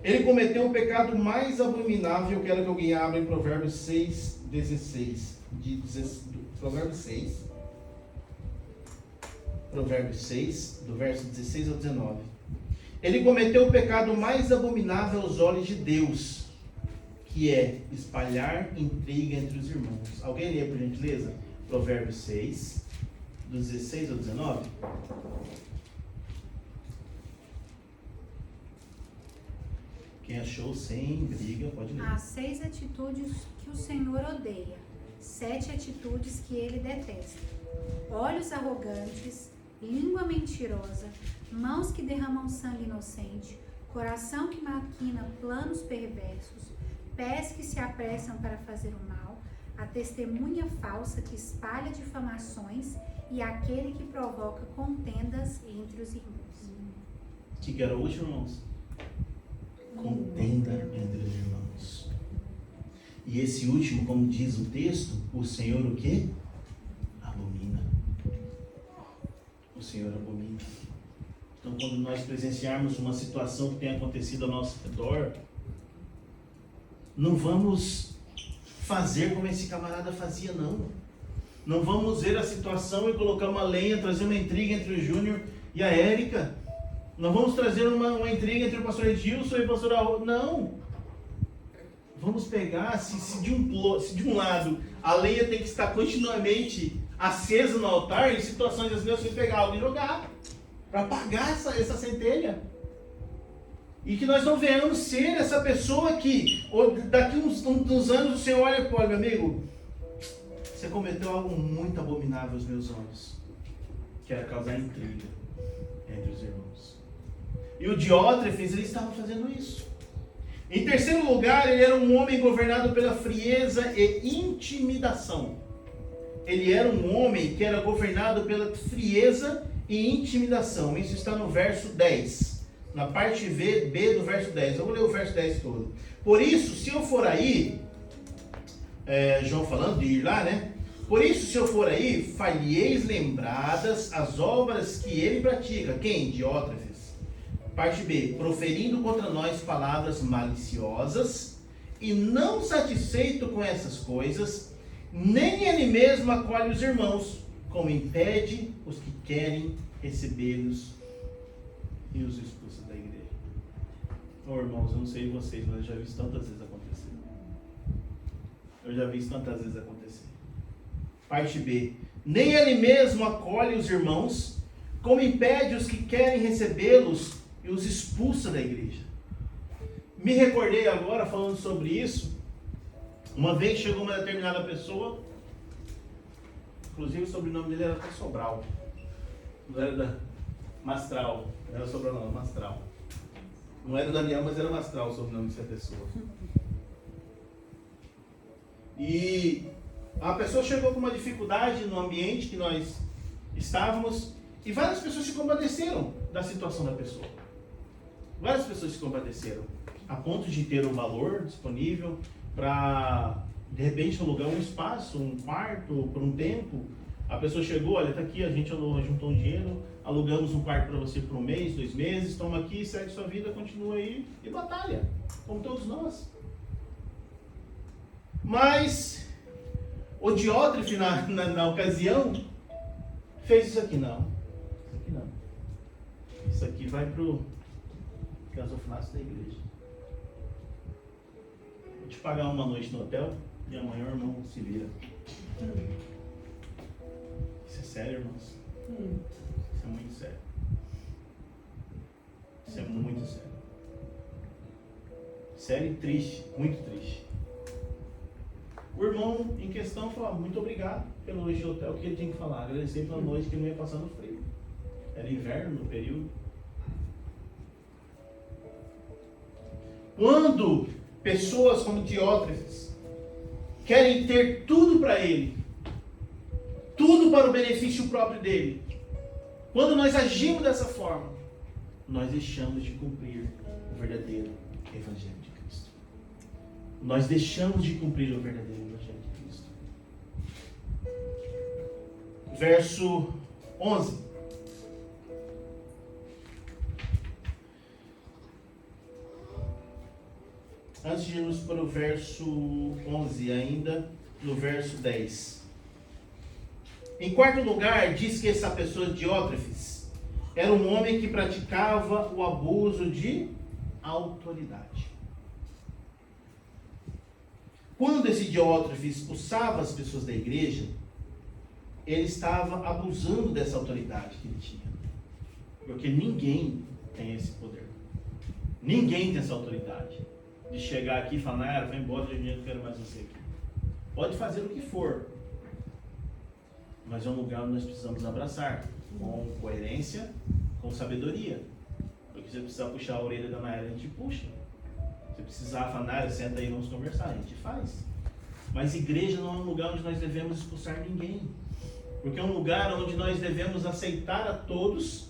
Ele cometeu o pecado mais abominável. Eu quero que alguém abra em Provérbios 6, 16. Provérbios 6. Provérbios 6, do verso 16 ao 19. Ele cometeu o pecado mais abominável aos olhos de Deus, que é espalhar intriga entre os irmãos. Alguém lê, por gentileza? Provérbios 6, do 16 ao 19. Quem achou sem briga, pode ler.
Há 6 atitudes que o Senhor odeia, 7 atitudes que ele detesta: olhos arrogantes, língua mentirosa, mãos que derramam sangue inocente, coração que maquina planos perversos, pés que se apressam para fazer o mal, a testemunha falsa que espalha difamações e aquele que provoca contendas entre os irmãos.
O que era o último, irmãos? Contenda entre os irmãos. E esse último, como diz o texto, o Senhor o quê? Abomina. O Senhor abomina. Então, quando nós presenciarmos uma situação que tenha acontecido ao nosso redor, não vamos fazer como esse camarada fazia, não. Não vamos ver a situação e colocar uma lenha, trazer uma intriga entre o Júnior e a Érica. Não vamos trazer uma intriga entre o pastor Edilson e o pastor Arroz. Não. Vamos pegar, se de um lado a lenha tem que estar continuamente acesa no altar, em situações assim, nós vamos pegar algo e jogar para apagar essa centelha. E que nós não venhamos ser essa pessoa que daqui uns anos o Senhor olha e fala: meu amigo, você cometeu algo muito abominável aos meus olhos, que era causar intriga entre os irmãos. E o Diótrefes, ele estava fazendo isso. Em terceiro lugar, ele era um homem governado pela frieza e intimidação. Ele era um homem que era governado pela frieza e intimidação. Isso está no verso 10. Na parte B do verso 10. Eu vou ler o verso 10 todo. Por isso, se eu for aí, João falando de ir lá, né? Por isso, se eu for aí, falheis lembradas as obras que ele pratica. Quem? Diótrefes. Parte B. Proferindo contra nós palavras maliciosas, e não satisfeito com essas coisas, nem ele mesmo acolhe os irmãos, como impede os que querem recebê-los e os expulsa da igreja. Oh, irmãos, eu não sei vocês, mas eu já vi isso tantas vezes acontecer. Eu já vi isso tantas vezes acontecer. Parte B. Nem ele mesmo acolhe os irmãos, como impede os que querem recebê-los e os expulsa da igreja. Me recordei agora, falando sobre isso, uma vez chegou uma determinada pessoa, inclusive o sobrenome dele era até Sobral, não era da Mastral, não era Sobral não, Mastral. Não era Daniel, mas era Mastral o sobrenome dessa pessoa. E a pessoa chegou com uma dificuldade no ambiente que nós estávamos, e várias pessoas se compadeceram da situação da pessoa. Várias pessoas se compadeceram, a ponto de ter um valor disponível para De repente alugar um espaço, um quarto, por um tempo. A pessoa chegou, olha, tá aqui, a gente juntou um dinheiro, alugamos um quarto para você por um mês, 2 meses, toma aqui, segue sua vida, continua aí e batalha, como todos nós. Mas o Diótrefe na ocasião fez isso aqui não. Isso aqui não. Isso aqui vai pro gasofilácio da igreja. Vou te pagar uma noite no hotel e amanhã o irmão se vira. Isso é sério, irmãos? Isso é muito sério. Isso é muito sério. Sério e triste, muito triste. O irmão em questão falou, muito obrigado pela noite de hotel. O que ele tinha que falar? Agradecer pela noite que ele não ia passar no frio. Era inverno no período. Quando pessoas como Diótrefes querem ter tudo para ele, tudo para o benefício próprio dele, quando nós agimos dessa forma, nós deixamos de cumprir o verdadeiro Evangelho de Cristo. Nós deixamos de cumprir o verdadeiro Evangelho de Cristo. Verso 11. Antes de irmos para o verso 11, ainda no verso 10. Em quarto lugar, diz que essa pessoa, Diótrefes, era um homem que praticava o abuso de autoridade. Quando esse Diótrefes expulsava as pessoas da igreja, ele estava abusando dessa autoridade que ele tinha. Porque ninguém tem esse poder. Ninguém tem essa autoridade. De chegar aqui e falar, vai embora, eu não quero mais você aqui. Pode fazer o que for. Mas é um lugar onde nós precisamos abraçar. Com coerência, com sabedoria. Porque se você precisar puxar a orelha da Nayara, a gente puxa. Se precisar falar, Nayara, senta aí, vamos conversar, a gente faz. Mas igreja não é um lugar onde nós devemos expulsar ninguém. Porque é um lugar onde nós devemos aceitar a todos,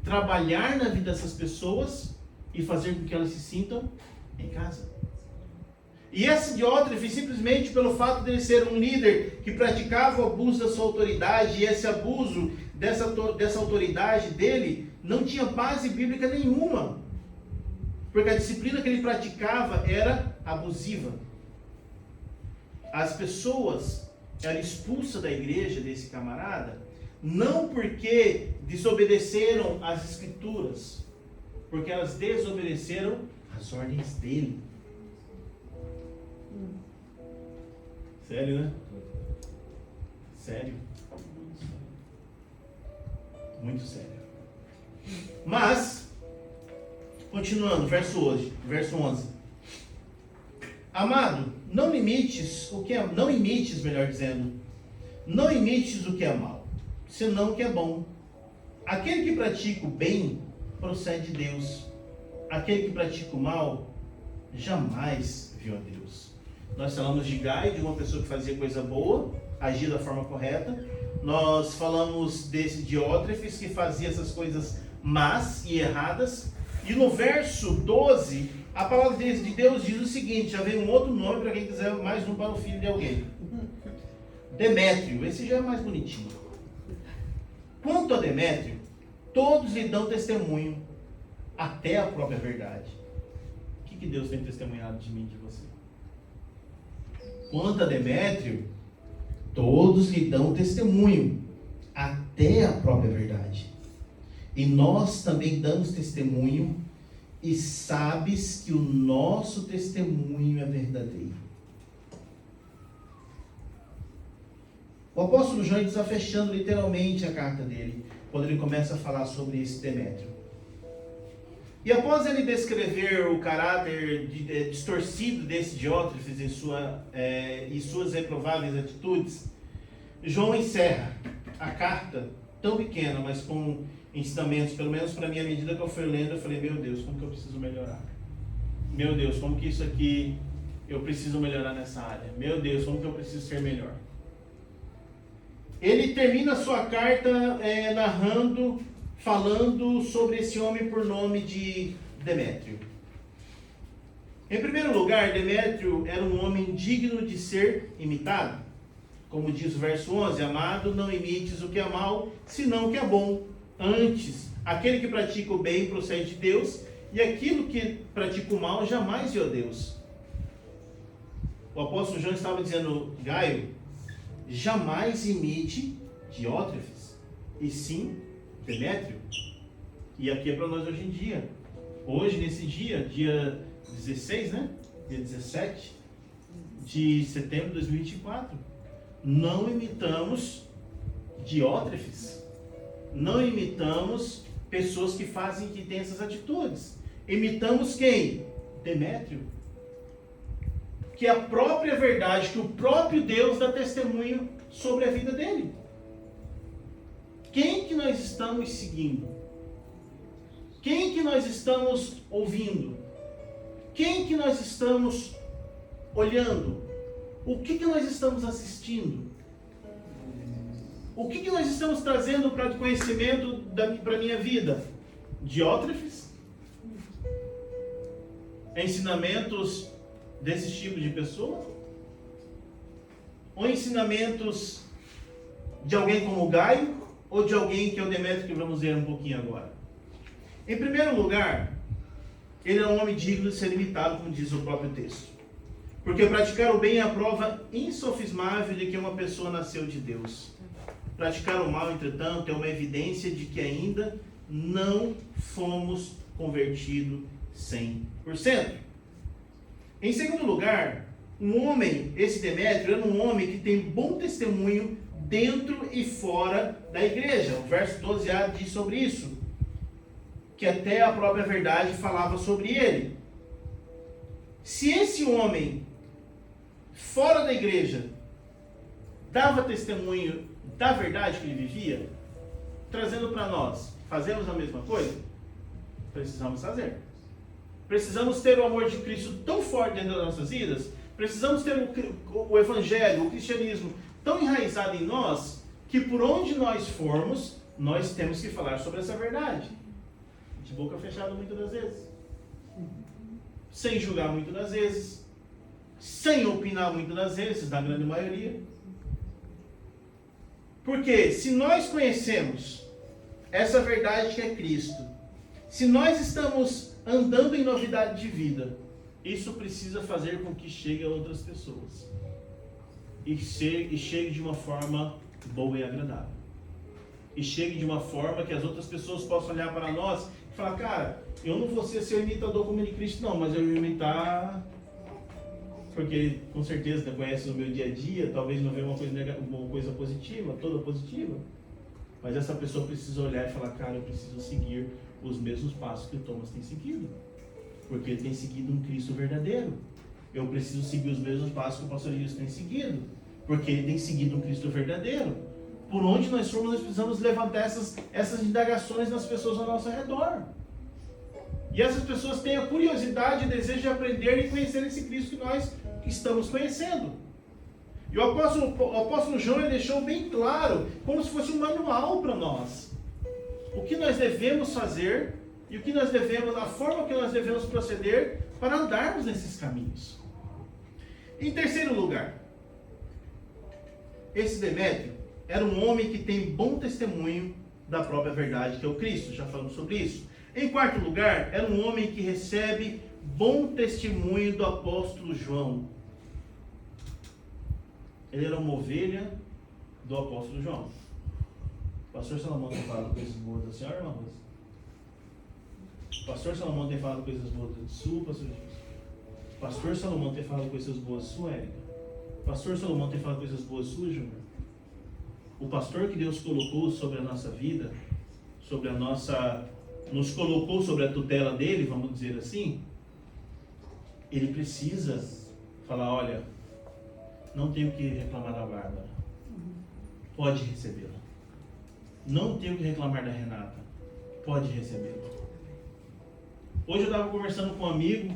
trabalhar na vida dessas pessoas e fazer com que elas se sintam em casa. E esse Diótrefes, simplesmente pelo fato de ele ser um líder que praticava o abuso da sua autoridade, e esse abuso dessa autoridade dele não tinha base bíblica nenhuma, porque a disciplina que ele praticava era abusiva. As pessoas eram expulsas da igreja desse camarada não porque desobedeceram às escrituras, porque elas desobedeceram as ordens dele. Sério, né? Sério. Muito sério. Mas, continuando, verso 11. Amado, não imites, melhor dizendo, não imites o que é mal, senão o que é bom. Aquele que pratica o bem procede de Deus. Aquele que pratica o mal jamais viu a Deus. Nós falamos de Gai, de uma pessoa que fazia coisa boa, agia da forma correta. Nós falamos desse Diótrefes que fazia essas coisas más e erradas. E no verso 12, a palavra de Deus diz o seguinte, já vem um outro nome para quem quiser mais um para o filho de alguém. Demétrio, esse já é mais bonitinho. Quanto a Demétrio, todos lhe dão testemunho, até a própria verdade. O que Deus tem testemunhado de mim e de você? Quanto a Demétrio, todos lhe dão testemunho, até a própria verdade. E nós também damos testemunho, e sabes que o nosso testemunho é verdadeiro. O apóstolo João está fechando literalmente a carta dele, quando ele começa a falar sobre esse Demétrio. E após ele descrever o caráter distorcido desse Diótrefes e suas reprováveis atitudes, João encerra a carta, tão pequena, mas com ensinamentos, pelo menos para mim, à medida que eu fui lendo, eu falei, meu Deus, como que eu preciso melhorar? Meu Deus, como que isso aqui eu preciso melhorar nessa área? Meu Deus, como que eu preciso ser melhor? Ele termina a sua carta falando sobre esse homem por nome de Demétrio. Em primeiro lugar, Demétrio era um homem digno de ser imitado. Como diz o verso 11, amado, não imites o que é mal, senão o que é bom. Antes, aquele que pratica o bem procede de Deus, e aquilo que pratica o mal jamais vê a Deus. O apóstolo João estava dizendo, Gaio, jamais imite Diótrefes, e sim Demétrio. E aqui é para nós hoje em dia. Hoje, nesse dia 16, né? Dia 17 de setembro de 2024. Não imitamos Diótrefes. Não imitamos pessoas que têm essas atitudes. Imitamos quem? Demétrio. Que é a própria verdade, que o próprio Deus dá testemunho sobre a vida dele. Quem que nós estamos seguindo? Quem que nós estamos ouvindo? Quem que nós estamos olhando? O que que nós estamos assistindo? O que que nós estamos trazendo para o conhecimento para a minha vida? Diótrefes? Ensinamentos desse tipo de pessoa? Ou ensinamentos de alguém como Gaio? Ou de alguém que é o Demétrio, que vamos ver um pouquinho agora? Em primeiro lugar, ele é um homem digno de ser imitado, como diz o próprio texto. Porque praticar o bem é a prova insofismável de que uma pessoa nasceu de Deus. Praticar o mal, entretanto, é uma evidência de que ainda não fomos convertidos 100%. Em segundo lugar, esse Demétrio, era um homem que tem bom testemunho dentro e fora da igreja. O verso 12a diz sobre isso, que até a própria verdade falava sobre ele. Se esse homem, fora da igreja, dava testemunho da verdade que ele vivia, trazendo para nós, fazemos a mesma coisa? Precisamos fazer. Precisamos ter o amor de Cristo tão forte dentro das nossas vidas, precisamos ter o evangelho, o cristianismo tão enraizado em nós, que por onde nós formos, nós temos que falar sobre essa verdade. De boca fechada muitas das vezes. Sem julgar muitas das vezes. Sem opinar muitas das vezes, na grande maioria. Porque se nós conhecemos essa verdade que é Cristo, se nós estamos andando em novidade de vida, isso precisa fazer com que chegue a outras pessoas. E chegue de uma forma boa e agradável. E chegue de uma forma que as outras pessoas possam olhar para nós e falar, cara, eu não vou ser seu imitador como de Cristo não, mas eu vou imitar porque com certeza conhece no meu dia a dia, talvez não veja uma coisa positiva, toda positiva, mas essa pessoa precisa olhar e falar, cara, eu preciso seguir os mesmos passos que o Thomas tem seguido, porque ele tem seguido um Cristo verdadeiro. Eu preciso seguir os mesmos passos que o pastor Elias tem seguido, porque ele tem seguido um Cristo verdadeiro. Por onde nós formos, nós precisamos levantar essas indagações nas pessoas ao nosso redor. E essas pessoas têm a curiosidade e desejo de aprender e conhecer esse Cristo que nós estamos conhecendo. E o apóstolo João deixou bem claro, como se fosse um manual para nós, o que nós devemos fazer e o que nós devemos, a forma que nós devemos proceder para andarmos nesses caminhos. Em terceiro lugar, esse Demétrio era um homem que tem bom testemunho da própria verdade, que é o Cristo. Já falamos sobre isso. Em quarto lugar, era um homem que recebe bom testemunho do apóstolo João. Ele era uma ovelha do apóstolo João. O pastor Salomão tem falado coisas boas da senhora, irmã Rosa? O pastor Salomão tem falado coisas boas da sua, pastor Jesus? O pastor Salomão tem falado coisas boas da sua, Érica? O pastor Salomão tem falado coisas boas da sua, Júnior? O pastor que Deus colocou sobre a nossa vida, nos colocou sobre a tutela dele, vamos dizer assim, ele precisa falar, olha, não tenho que reclamar da Bárbara, pode recebê-la. Não tenho que reclamar da Renata, pode recebê-la. Hoje eu estava conversando com um amigo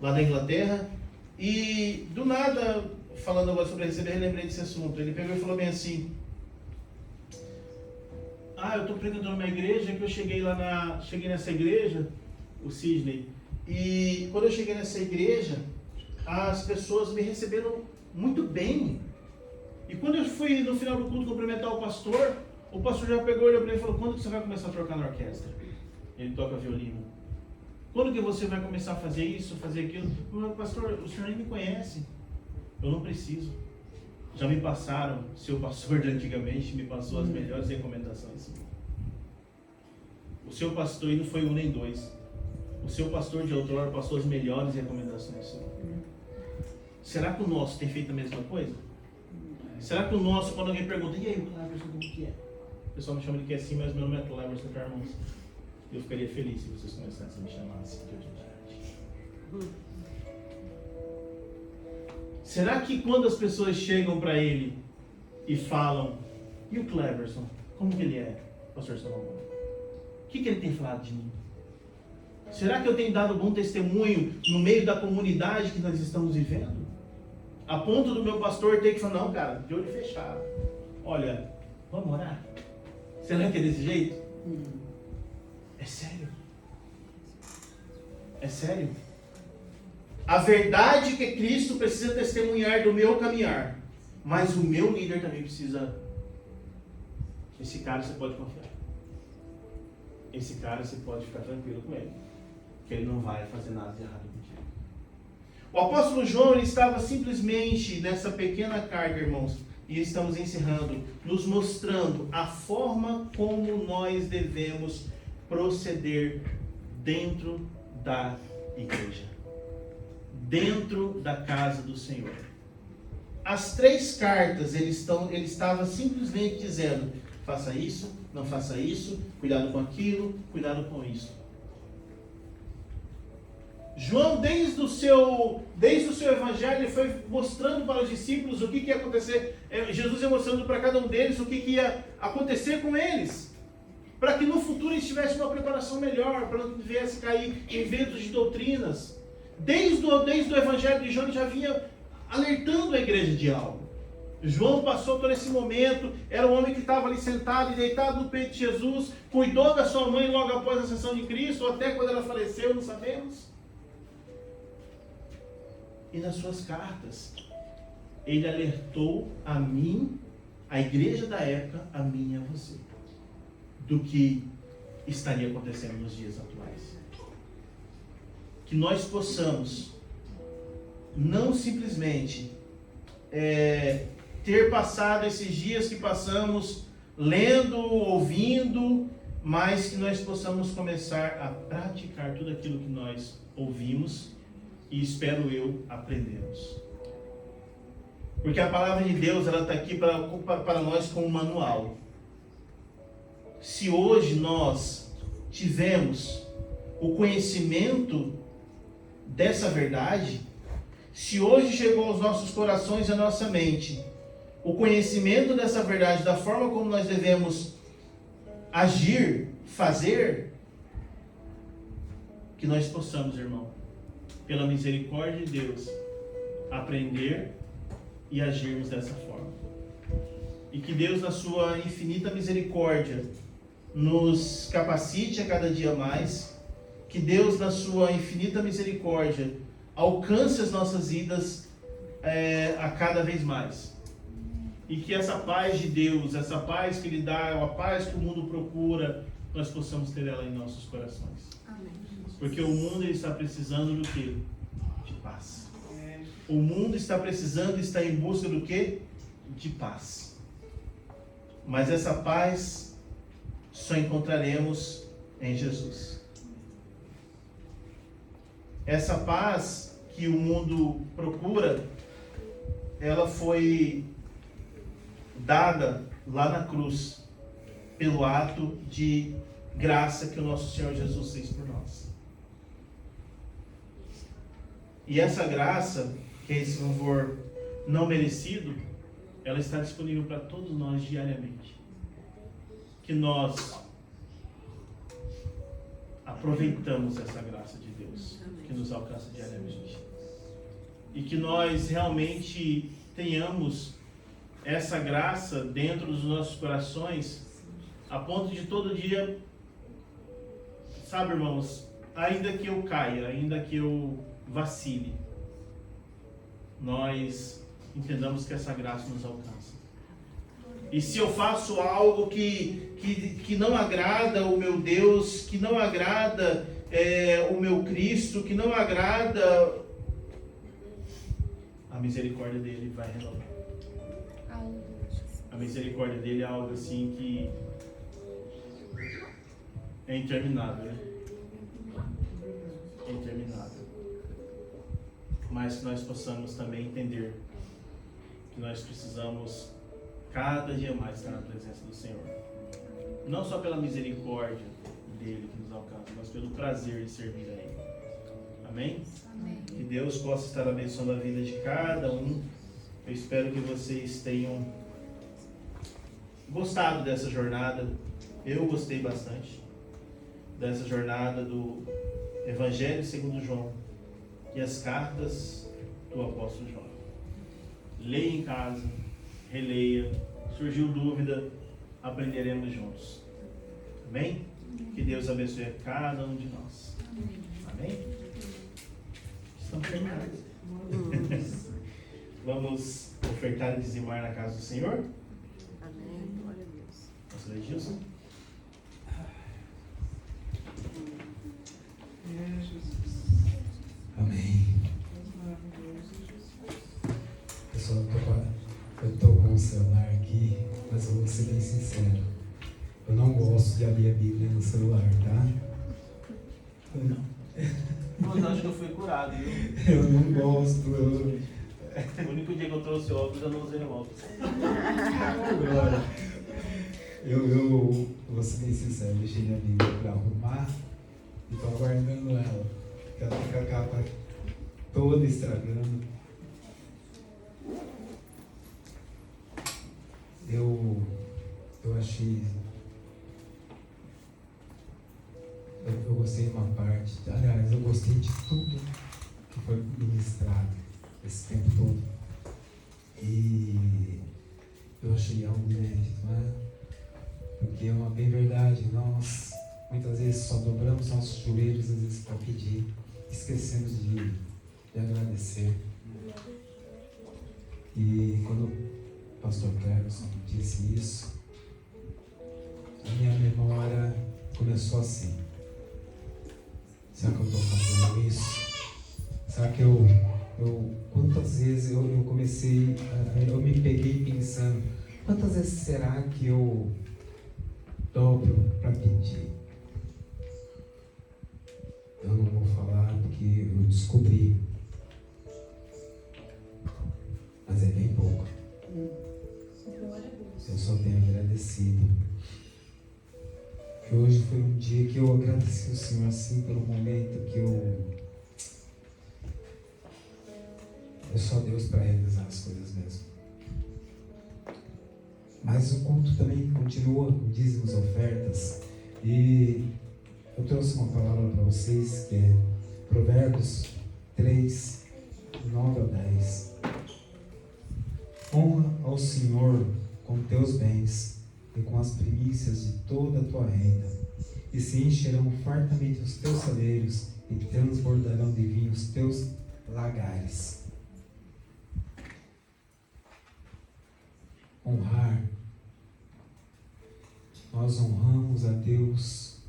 lá da Inglaterra e do nada, falando agora sobre receber, eu lembrei desse assunto. Ele pegou e falou bem assim, eu estou pregando numa igreja, que eu cheguei nessa igreja, o Sidney, E quando eu cheguei nessa igreja, as pessoas me receberam muito bem. E quando eu fui no final do culto cumprimentar o pastor já pegou, olhou para ele e falou: quando que você vai começar a tocar na orquestra? Ele toca violino. Quando que você vai começar a fazer isso, fazer aquilo? Eu falei: pastor, o senhor nem me conhece. Eu não preciso. Já me passaram, seu pastor de antigamente me passou as melhores recomendações. O seu pastor, e não foi um nem dois, o seu pastor de outrora passou as melhores recomendações. Será que o nosso tem feito a mesma coisa? Será que o nosso, quando alguém pergunta: e aí, o Cleverson, como que é? O pessoal me chama de que é assim, mas meu nome é Cleverson, tá, irmãos? Eu ficaria feliz se vocês começassem a me chamar assim de verdade. Será que quando as pessoas chegam para ele e falam: e o Cleverson, como que ele é, pastor Salomão? O que ele tem falado de mim? Será que eu tenho dado bom testemunho no meio da comunidade que nós estamos vivendo? A ponto do meu pastor ter que falar: não, cara, de olho fechado. Olha, vamos orar? Será que é desse jeito? É sério? É sério? A verdade é que Cristo precisa testemunhar do meu caminhar, mas o meu líder também precisa. Esse cara você pode confiar. Esse cara você pode ficar tranquilo com ele, que ele não vai fazer nada de errado contigo. O apóstolo João, ele estava simplesmente nessa pequena carga, irmãos, e estamos encerrando, nos mostrando a forma como nós devemos proceder dentro da igreja, dentro da casa do Senhor. As 3 cartas, ele estava simplesmente dizendo: faça isso, não faça isso, cuidado com aquilo, cuidado com isso. João, desde o seu evangelho, ele foi mostrando para os discípulos o que ia acontecer. Jesus ia mostrando para cada um deles o que ia acontecer com eles, para que no futuro eles tivessem uma preparação melhor, para não viesse cair em ventos de doutrinas. Desde o evangelho de João, ele já vinha alertando a igreja de algo. João passou por esse momento, era um homem que estava ali sentado e deitado no peito de Jesus, cuidou da sua mãe logo após a ascensão de Cristo, ou até quando ela faleceu, não sabemos. E nas suas cartas, ele alertou a mim, a igreja da época, a mim e a você, do que estaria acontecendo nos dias atuais. Que nós possamos não simplesmente ter passado esses dias que passamos lendo, ouvindo, mas que nós possamos começar a praticar tudo aquilo que nós ouvimos e, espero eu, aprendemos. Porque a palavra de Deus, ela está aqui para nós como um manual. Se hoje nós tivemos o conhecimento dessa verdade, se hoje chegou aos nossos corações e à nossa mente o conhecimento dessa verdade, da forma como nós devemos agir, fazer, que nós possamos, irmão, pela misericórdia de Deus, aprender e agirmos dessa forma. E que Deus, na sua infinita misericórdia, nos capacite a cada dia mais. Que Deus, na sua infinita misericórdia, alcance as nossas vidas a cada vez mais. E que essa paz de Deus, essa paz que Ele dá, a paz que o mundo procura, nós possamos ter ela em nossos corações.
Amém.
Porque o mundo está precisando do quê? De paz. O mundo está precisando, está em busca do quê? De paz. Mas essa paz só encontraremos em Jesus. Essa paz que o mundo procura, ela foi dada lá na cruz, pelo ato de graça que o nosso Senhor Jesus fez por nós. E essa graça, que é esse favor não merecido, ela está disponível para todos nós diariamente. Que nós aproveitamos essa graça de Deus, que nos alcança diariamente. E que nós realmente tenhamos essa graça dentro dos nossos corações, a ponto de todo dia, sabe, irmãos, ainda que eu caia, ainda que eu vacile, nós entendamos que essa graça nos alcança. E se eu faço algo que não agrada o meu Deus, que não agrada o meu Cristo, que não agrada, a misericórdia dele vai renovar. A misericórdia dele é algo assim que é interminável, né? É interminável. Mas que nós possamos também entender que nós precisamos cada dia mais estar na presença do Senhor. Não só pela misericórdia dele que nos alcança, mas pelo prazer de servir a Ele. Amém?
Amém.
Que Deus possa estar abençoando a vida de cada um. Eu espero que vocês tenham gostado dessa jornada. Eu gostei bastante dessa jornada do Evangelho segundo João e as cartas do apóstolo João. Leia em casa, releia. Surgiu dúvida, aprenderemos juntos. Amém? Que Deus abençoe a cada um de nós. Amém? Estamos terminados. Vamos ofertar e dizimar na casa do Senhor?
Amém. Glória a Deus.
Pastor Edilson?
Amém. Pessoal, eu estou com o celular aqui, mas eu vou ser bem sincero. Eu não gosto de abrir a Bíblia no celular, tá?
Não. Mas acho que eu fui curado, viu?
Eu não gosto.
O único dia que eu trouxe óculos, eu não usei óculos.
Agora, eu vou ser bem sincero, deixei minha Bíblia para arrumar e estou aguardando ela. Porque ela fica a capa toda estragando. Eu achei. Eu gostei de uma parte. Aliás, eu gostei de tudo que foi ministrado esse tempo todo. E eu achei algo inédito, né? Porque é uma bem verdade. Nós muitas vezes só dobramos nossos joelhos, às vezes, para pedir, esquecemos de agradecer. E quando o pastor Cleverson disse isso, a minha memória começou assim. Será que eu estou fazendo isso? Será que eu quantas vezes eu comecei, eu me peguei pensando, quantas vezes será que eu dobro para pedir? Eu não vou falar porque eu descobri, mas é bem pouco. Eu só tenho agradecido. Que hoje foi um dia que eu agradeci ao Senhor assim pelo momento que é só Deus para realizar as coisas mesmo. Mas o culto também continua com dízimos, ofertas, e eu trouxe uma palavra para vocês que é Provérbios 3, 9 ao 10. Honra ao Senhor com teus bens e com as primícias de toda a tua renda, e se encherão fartamente os teus celeiros e transbordarão de vinho os teus lagares. Honrar. Nós honramos a Deus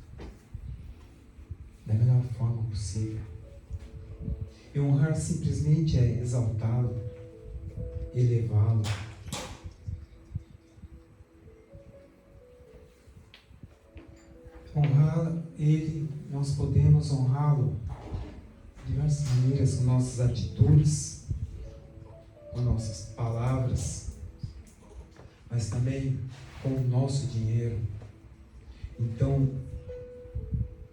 da melhor forma possível. E honrar simplesmente é exaltá-lo, elevá-lo. Honrar Ele, nós podemos honrá-lo de diversas maneiras, com nossas atitudes, com nossas palavras, mas também com o nosso dinheiro. Então,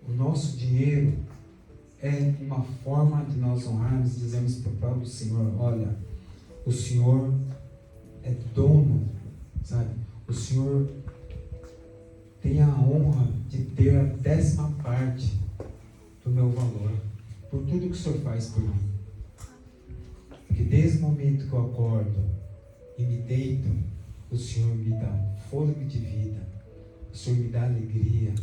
o nosso dinheiro é uma forma de nós honrarmos e dizermos para o Senhor, olha, o Senhor é dono, sabe? O Senhor tem a honra de ter a 10ª do meu valor, por tudo que o Senhor faz por mim. Porque desde o momento que eu acordo e me deito, o Senhor me dá fôlego de vida, o Senhor me dá alegria.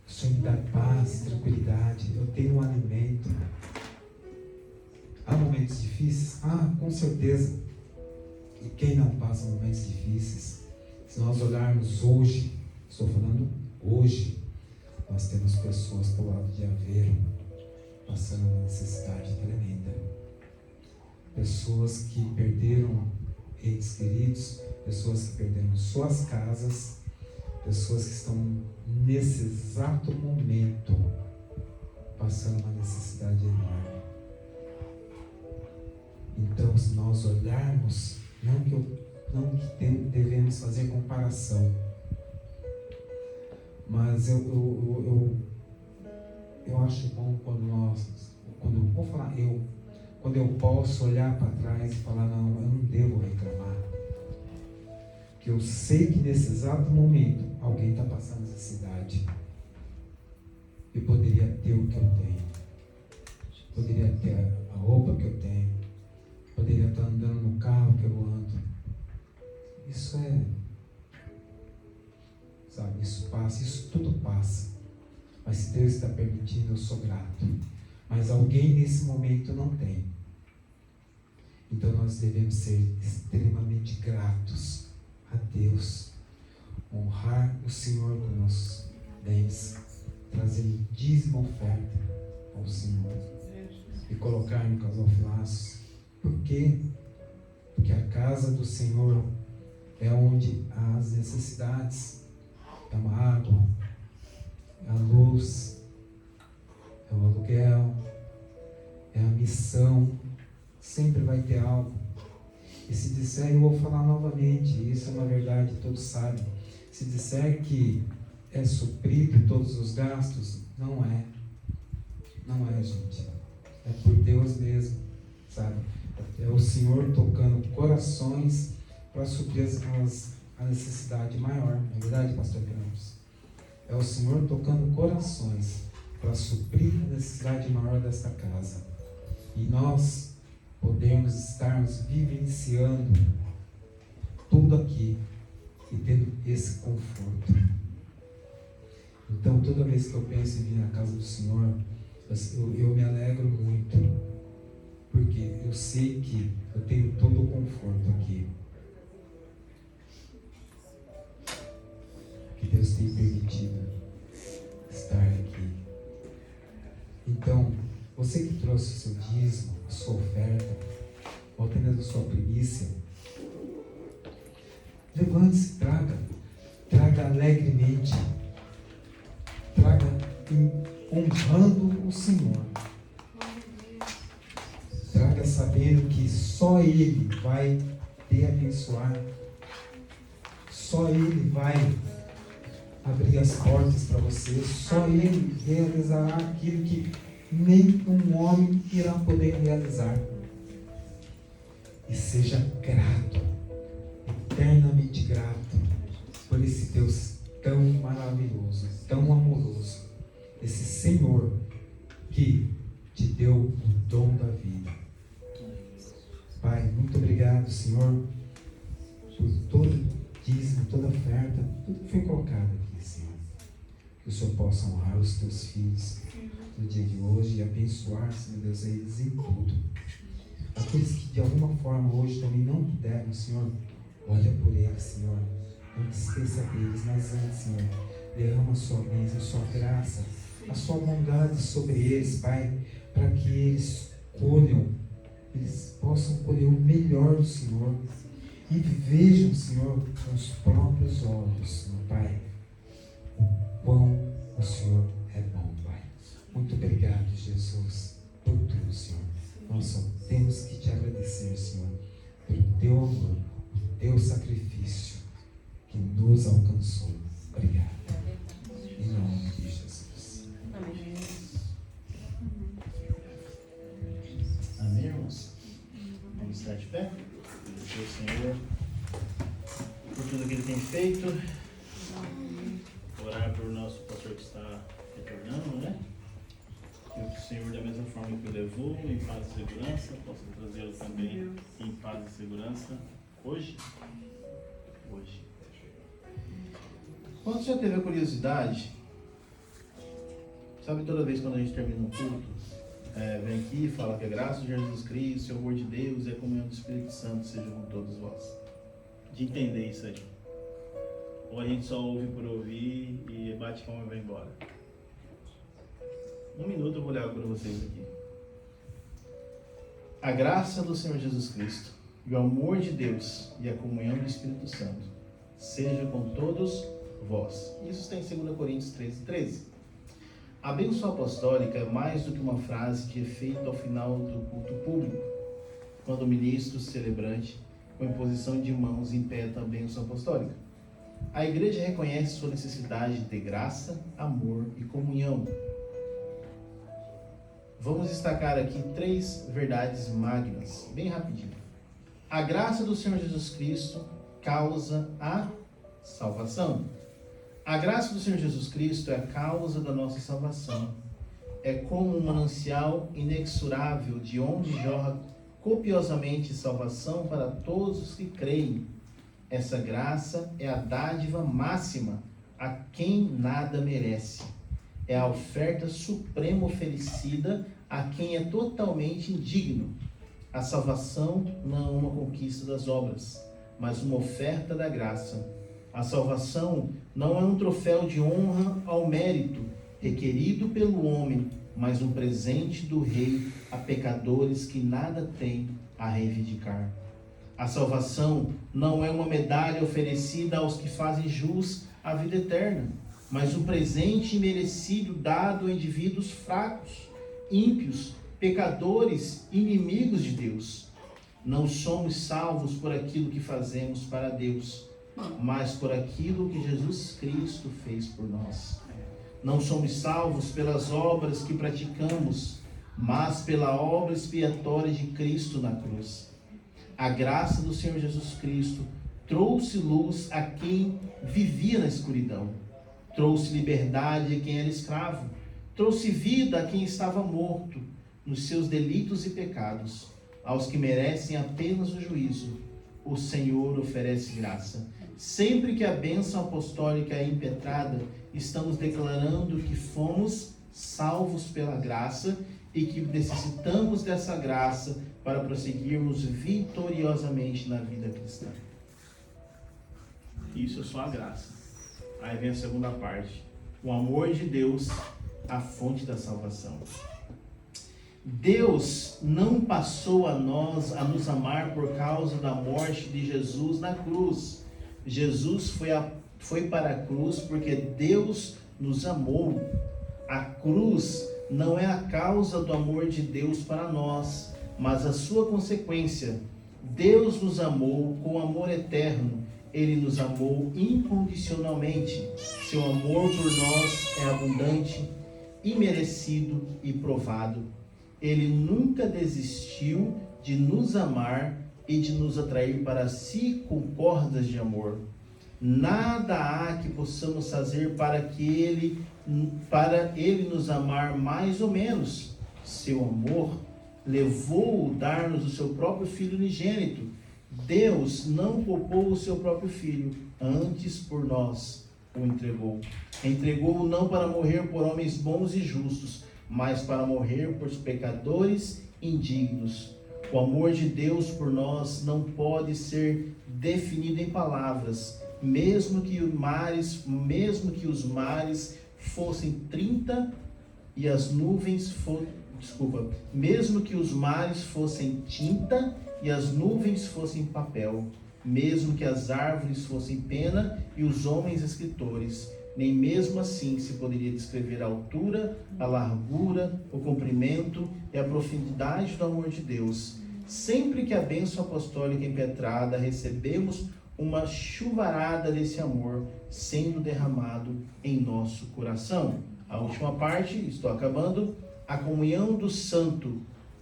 O Senhor me dá paz, tranquilidade. Eu tenho um alimento. Há momentos difíceis? Ah, com certeza. E quem não passa momentos difíceis? Se nós olharmos hoje, estou falando hoje, nós temos pessoas do lado de Aveiro passando uma necessidade tremenda. Pessoas que perderam entes queridos, pessoas que perderam suas casas, pessoas que estão nesse exato momento passando uma necessidade enorme. Então, se nós olharmos, não que devemos fazer comparação, mas eu acho bom quando eu posso olhar para trás e falar, não, eu não devo reclamar. Que eu sei que nesse exato momento alguém está passando necessidade. Eu poderia ter o que eu tenho. Poderia ter a roupa que eu tenho. Poderia estar andando no carro que eu ando. Isso isso passa, isso tudo passa. Mas se Deus está permitindo, eu sou grato. Mas alguém nesse momento não tem. Então nós devemos ser extremamente gratos a Deus, honrar o Senhor com nossos bens, trazer dízimo oferta ao Senhor e colocar no gasofilaços. Por quê? Porque a casa do Senhor é onde há as necessidades. É uma água, é a luz, é o aluguel, é a missão. Sempre vai ter algo. E se disser, eu vou falar novamente, isso é uma verdade, todos sabem. Se disser que é suprido todos os gastos, não é. Não é, gente. É por Deus mesmo, sabe? É o Senhor tocando corações para suprir a necessidade maior. Não é verdade, pastor Campos? É o Senhor tocando corações para suprir a necessidade maior desta casa. E nós podemos estarmos vivenciando tudo aqui e tendo esse conforto. Então, toda vez que eu penso em vir na casa do Senhor, eu me alegro muito, porque eu sei que eu tenho todo o conforto aqui. Que Deus tem permitido estar aqui. Então, você que trouxe o seu dízimo, a sua oferta, ou até mesmo a sua primícia, levante-se, traga alegremente, traga honrando o Senhor, traga sabendo que só Ele vai te abençoar, só Ele vai abrir as portas para você, só Ele realizará aquilo que nem um homem irá poder realizar. E seja grato, eternamente grato, por esse Deus tão maravilhoso, tão amoroso, esse Senhor que te deu o dom da vida. Pai, muito obrigado, Senhor, por todo dízimo, toda oferta, tudo que foi colocado aqui, Senhor. Que o Senhor possa honrar os teus filhos no dia de hoje e abençoar, Senhor Deus, eles em tudo. Aqueles que de alguma forma hoje também não puderam, Senhor, olha por eles, Senhor. Não te esqueça deles, mas antes, Senhor, derrama a sua bênção, a sua graça, a sua bondade sobre eles, Pai, para que eles possam colher o melhor do Senhor e vejam, Senhor, com os próprios olhos, meu Pai, o quão o Senhor é bom, Pai. Muito obrigado, Jesus, por tudo, Senhor. Nós só temos que te agradecer, Senhor, pelo teu amor, o teu sacrifício que nos alcançou. Obrigado. Em nome de Jesus.
Amém.
Amém, irmãos? Vamos estar de pé? Agradecer ao Senhor por tudo que Ele tem feito. Orar por nosso pastor que está retornando, né? Que o Senhor, da mesma forma que o levou em paz e segurança, possa trazê-lo também em paz e segurança hoje. Quando você já teve a curiosidade Sabe, toda vez quando a gente termina um culto, vem aqui e fala que a graça de Jesus Cristo, o amor de Deus e a comunhão do Espírito Santo seja com todos vós. De entender isso aí. Ou a gente só ouve por ouvir e bate palma e vai embora. Um minuto eu vou olhar para vocês aqui. A graça do Senhor Jesus Cristo e o amor de Deus e a comunhão do Espírito Santo seja com todos vós. Isso está em 2 Coríntios 13:13. A bênção apostólica é mais do que uma frase de efeito ao final do culto público, quando o ministro celebrante, com imposição de mãos, impeta a bênção apostólica. A igreja reconhece sua necessidade de ter graça, amor e comunhão. Vamos destacar aqui 3 verdades magnas, bem rapidinho. A graça do Senhor Jesus Cristo causa a salvação. A graça do Senhor Jesus Cristo é a causa da nossa salvação. É como um manancial inexorável de onde jorra copiosamente salvação para todos os que creem. Essa graça é a dádiva máxima a quem nada merece. É a oferta suprema oferecida a quem é totalmente indigno. A salvação não é uma conquista das obras, mas uma oferta da graça. A salvação não é um troféu de honra ao mérito requerido pelo homem, mas um presente do Rei a pecadores que nada têm a reivindicar. A salvação não é uma medalha oferecida aos que fazem jus à vida eterna, mas um presente imerecido dado a indivíduos fracos, ímpios, pecadores, inimigos de Deus. Não somos salvos por aquilo que fazemos para Deus, mas por aquilo que Jesus Cristo fez por nós. Não somos salvos pelas obras que praticamos, mas pela obra expiatória de Cristo na cruz. A graça do Senhor Jesus Cristo trouxe luz a quem vivia na escuridão, trouxe liberdade a quem era escravo, trouxe vida a quem estava morto nos seus delitos e pecados. Aos que merecem apenas o juízo, o Senhor oferece graça. Sempre que a bênção apostólica é impetrada, estamos declarando que fomos salvos pela graça e que necessitamos dessa graça para prosseguirmos vitoriosamente na vida cristã. Isso é só a graça. Aí vem a segunda parte. O amor de Deus, a fonte da salvação. Deus não passou a nos amar por causa da morte de Jesus na cruz. Jesus foi para a cruz porque Deus nos amou. A cruz não é a causa do amor de Deus para nós, mas a sua consequência. Deus nos amou com amor eterno. Ele nos amou incondicionalmente. Seu amor por nós é abundante, imerecido e provado. Ele nunca desistiu de nos amar e de nos atrair para si com cordas de amor. Nada há que possamos fazer para ele nos amar mais ou menos. Seu amor levou-o a dar-nos o seu próprio Filho unigênito. Deus não poupou o seu próprio Filho, antes por nós o entregou. Entregou-o não para morrer por homens bons e justos, mas para morrer por pecadores indignos. O amor de Deus por nós não pode ser definido em palavras, mesmo que os mares fossem 30 e as nuvens mesmo que os mares fossem tinta e as nuvens fossem papel, mesmo que as árvores fossem pena e os homens escritores, nem mesmo assim se poderia descrever a altura, a largura, o comprimento e a profundidade do amor de Deus. Sempre que a bênção apostólica é impetrada, recebemos uma chuvarada desse amor sendo derramado em nosso coração. A última parte, estou acabando, a comunhão do santo,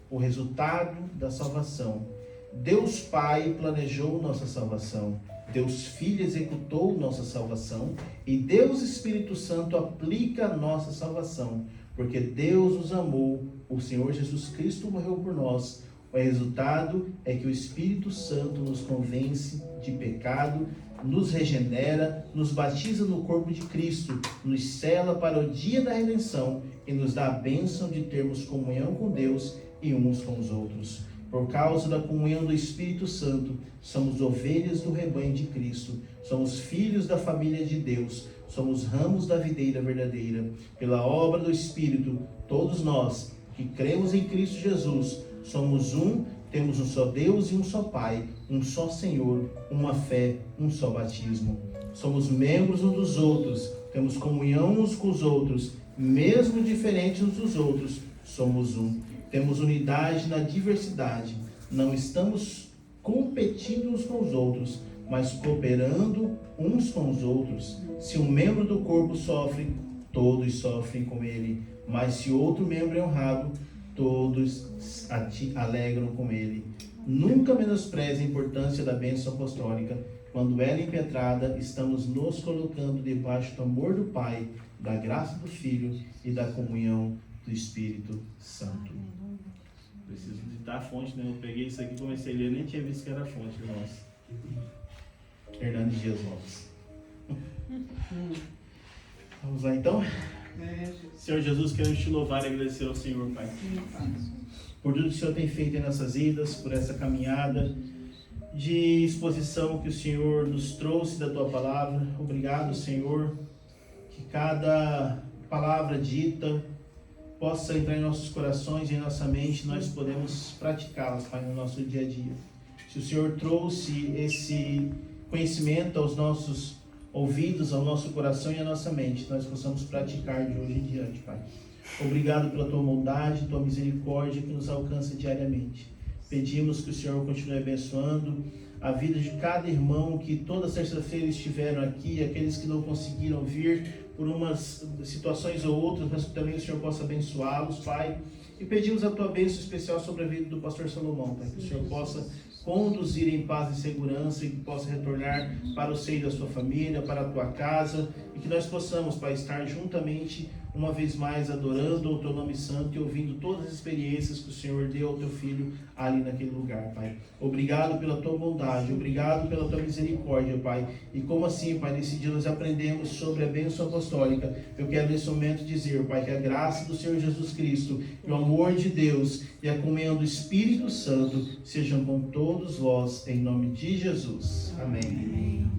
o resultado da salvação. Deus Pai planejou nossa salvação. Deus Filho executou nossa salvação e Deus Espírito Santo aplica a nossa salvação, porque Deus nos amou, o Senhor Jesus Cristo morreu por nós, O resultado é que o Espírito Santo nos convence de pecado, nos regenera, nos batiza no corpo de Cristo, nos sela para o dia da redenção e nos dá a bênção de termos comunhão com Deus e uns com os outros. Por causa da comunhão do Espírito Santo, somos ovelhas do rebanho de Cristo, somos filhos da família de Deus, somos ramos da videira verdadeira. Pela obra do Espírito, todos nós que cremos em Cristo Jesus, somos um, temos um só Deus e um só Pai, um só Senhor, uma fé, um só batismo. Somos membros uns dos outros, temos comunhão uns com os outros, mesmo diferentes uns dos outros, somos um. Temos unidade na diversidade, não estamos competindo uns com os outros, mas cooperando uns com os outros. Se um membro do corpo sofre, todos sofrem com ele, mas se outro membro é honrado, todos alegram com ele. Nunca menospreze a importância da bênção apostólica. Quando ela é impetrada, estamos nos colocando debaixo do amor do Pai, da graça do Filho e da comunhão do Espírito Santo. Preciso digitar a fonte, né? Eu peguei isso aqui, comecei a ler, nem tinha visto que era a fonte, irmãos. Hernandes Dias Lopes. Vamos lá então? Senhor Jesus, queremos te louvar e agradecer ao Senhor, Pai, por tudo que o Senhor tem feito em nossas vidas, por essa caminhada de exposição que o Senhor nos trouxe da Tua Palavra. Obrigado, Senhor, que cada palavra dita possa entrar em nossos corações e em nossa mente, nós podemos praticá-las, Pai, no nosso dia a dia. Se o Senhor trouxe esse conhecimento aos nossos ouvidos, ao nosso coração e à nossa mente, nós possamos praticar de hoje em diante, Pai. Obrigado pela Tua bondade, Tua misericórdia que nos alcança diariamente. Pedimos que o Senhor continue abençoando a vida de cada irmão que toda sexta-feira estiveram aqui, aqueles que não conseguiram vir por umas situações ou outras, mas que também o Senhor possa abençoá-los, Pai. E pedimos a Tua bênção especial sobre a vida do pastor Salomão, Pai, que o Senhor possa conduzir em paz e segurança e que possa retornar para o seio da sua família, para a Tua casa, e que nós possamos, Pai, estar juntamente uma vez mais adorando o Teu nome santo e ouvindo todas as experiências que o Senhor deu ao Teu Filho ali naquele lugar, Pai. Obrigado pela Tua bondade, obrigado pela Tua misericórdia, Pai. E como assim, Pai, nesse dia nós aprendemos sobre a bênção apostólica, eu quero nesse momento dizer, Pai, que a graça do Senhor Jesus Cristo, e o amor de Deus e a comunhão do Espírito Santo sejam com todos vós, em nome de Jesus. Amém.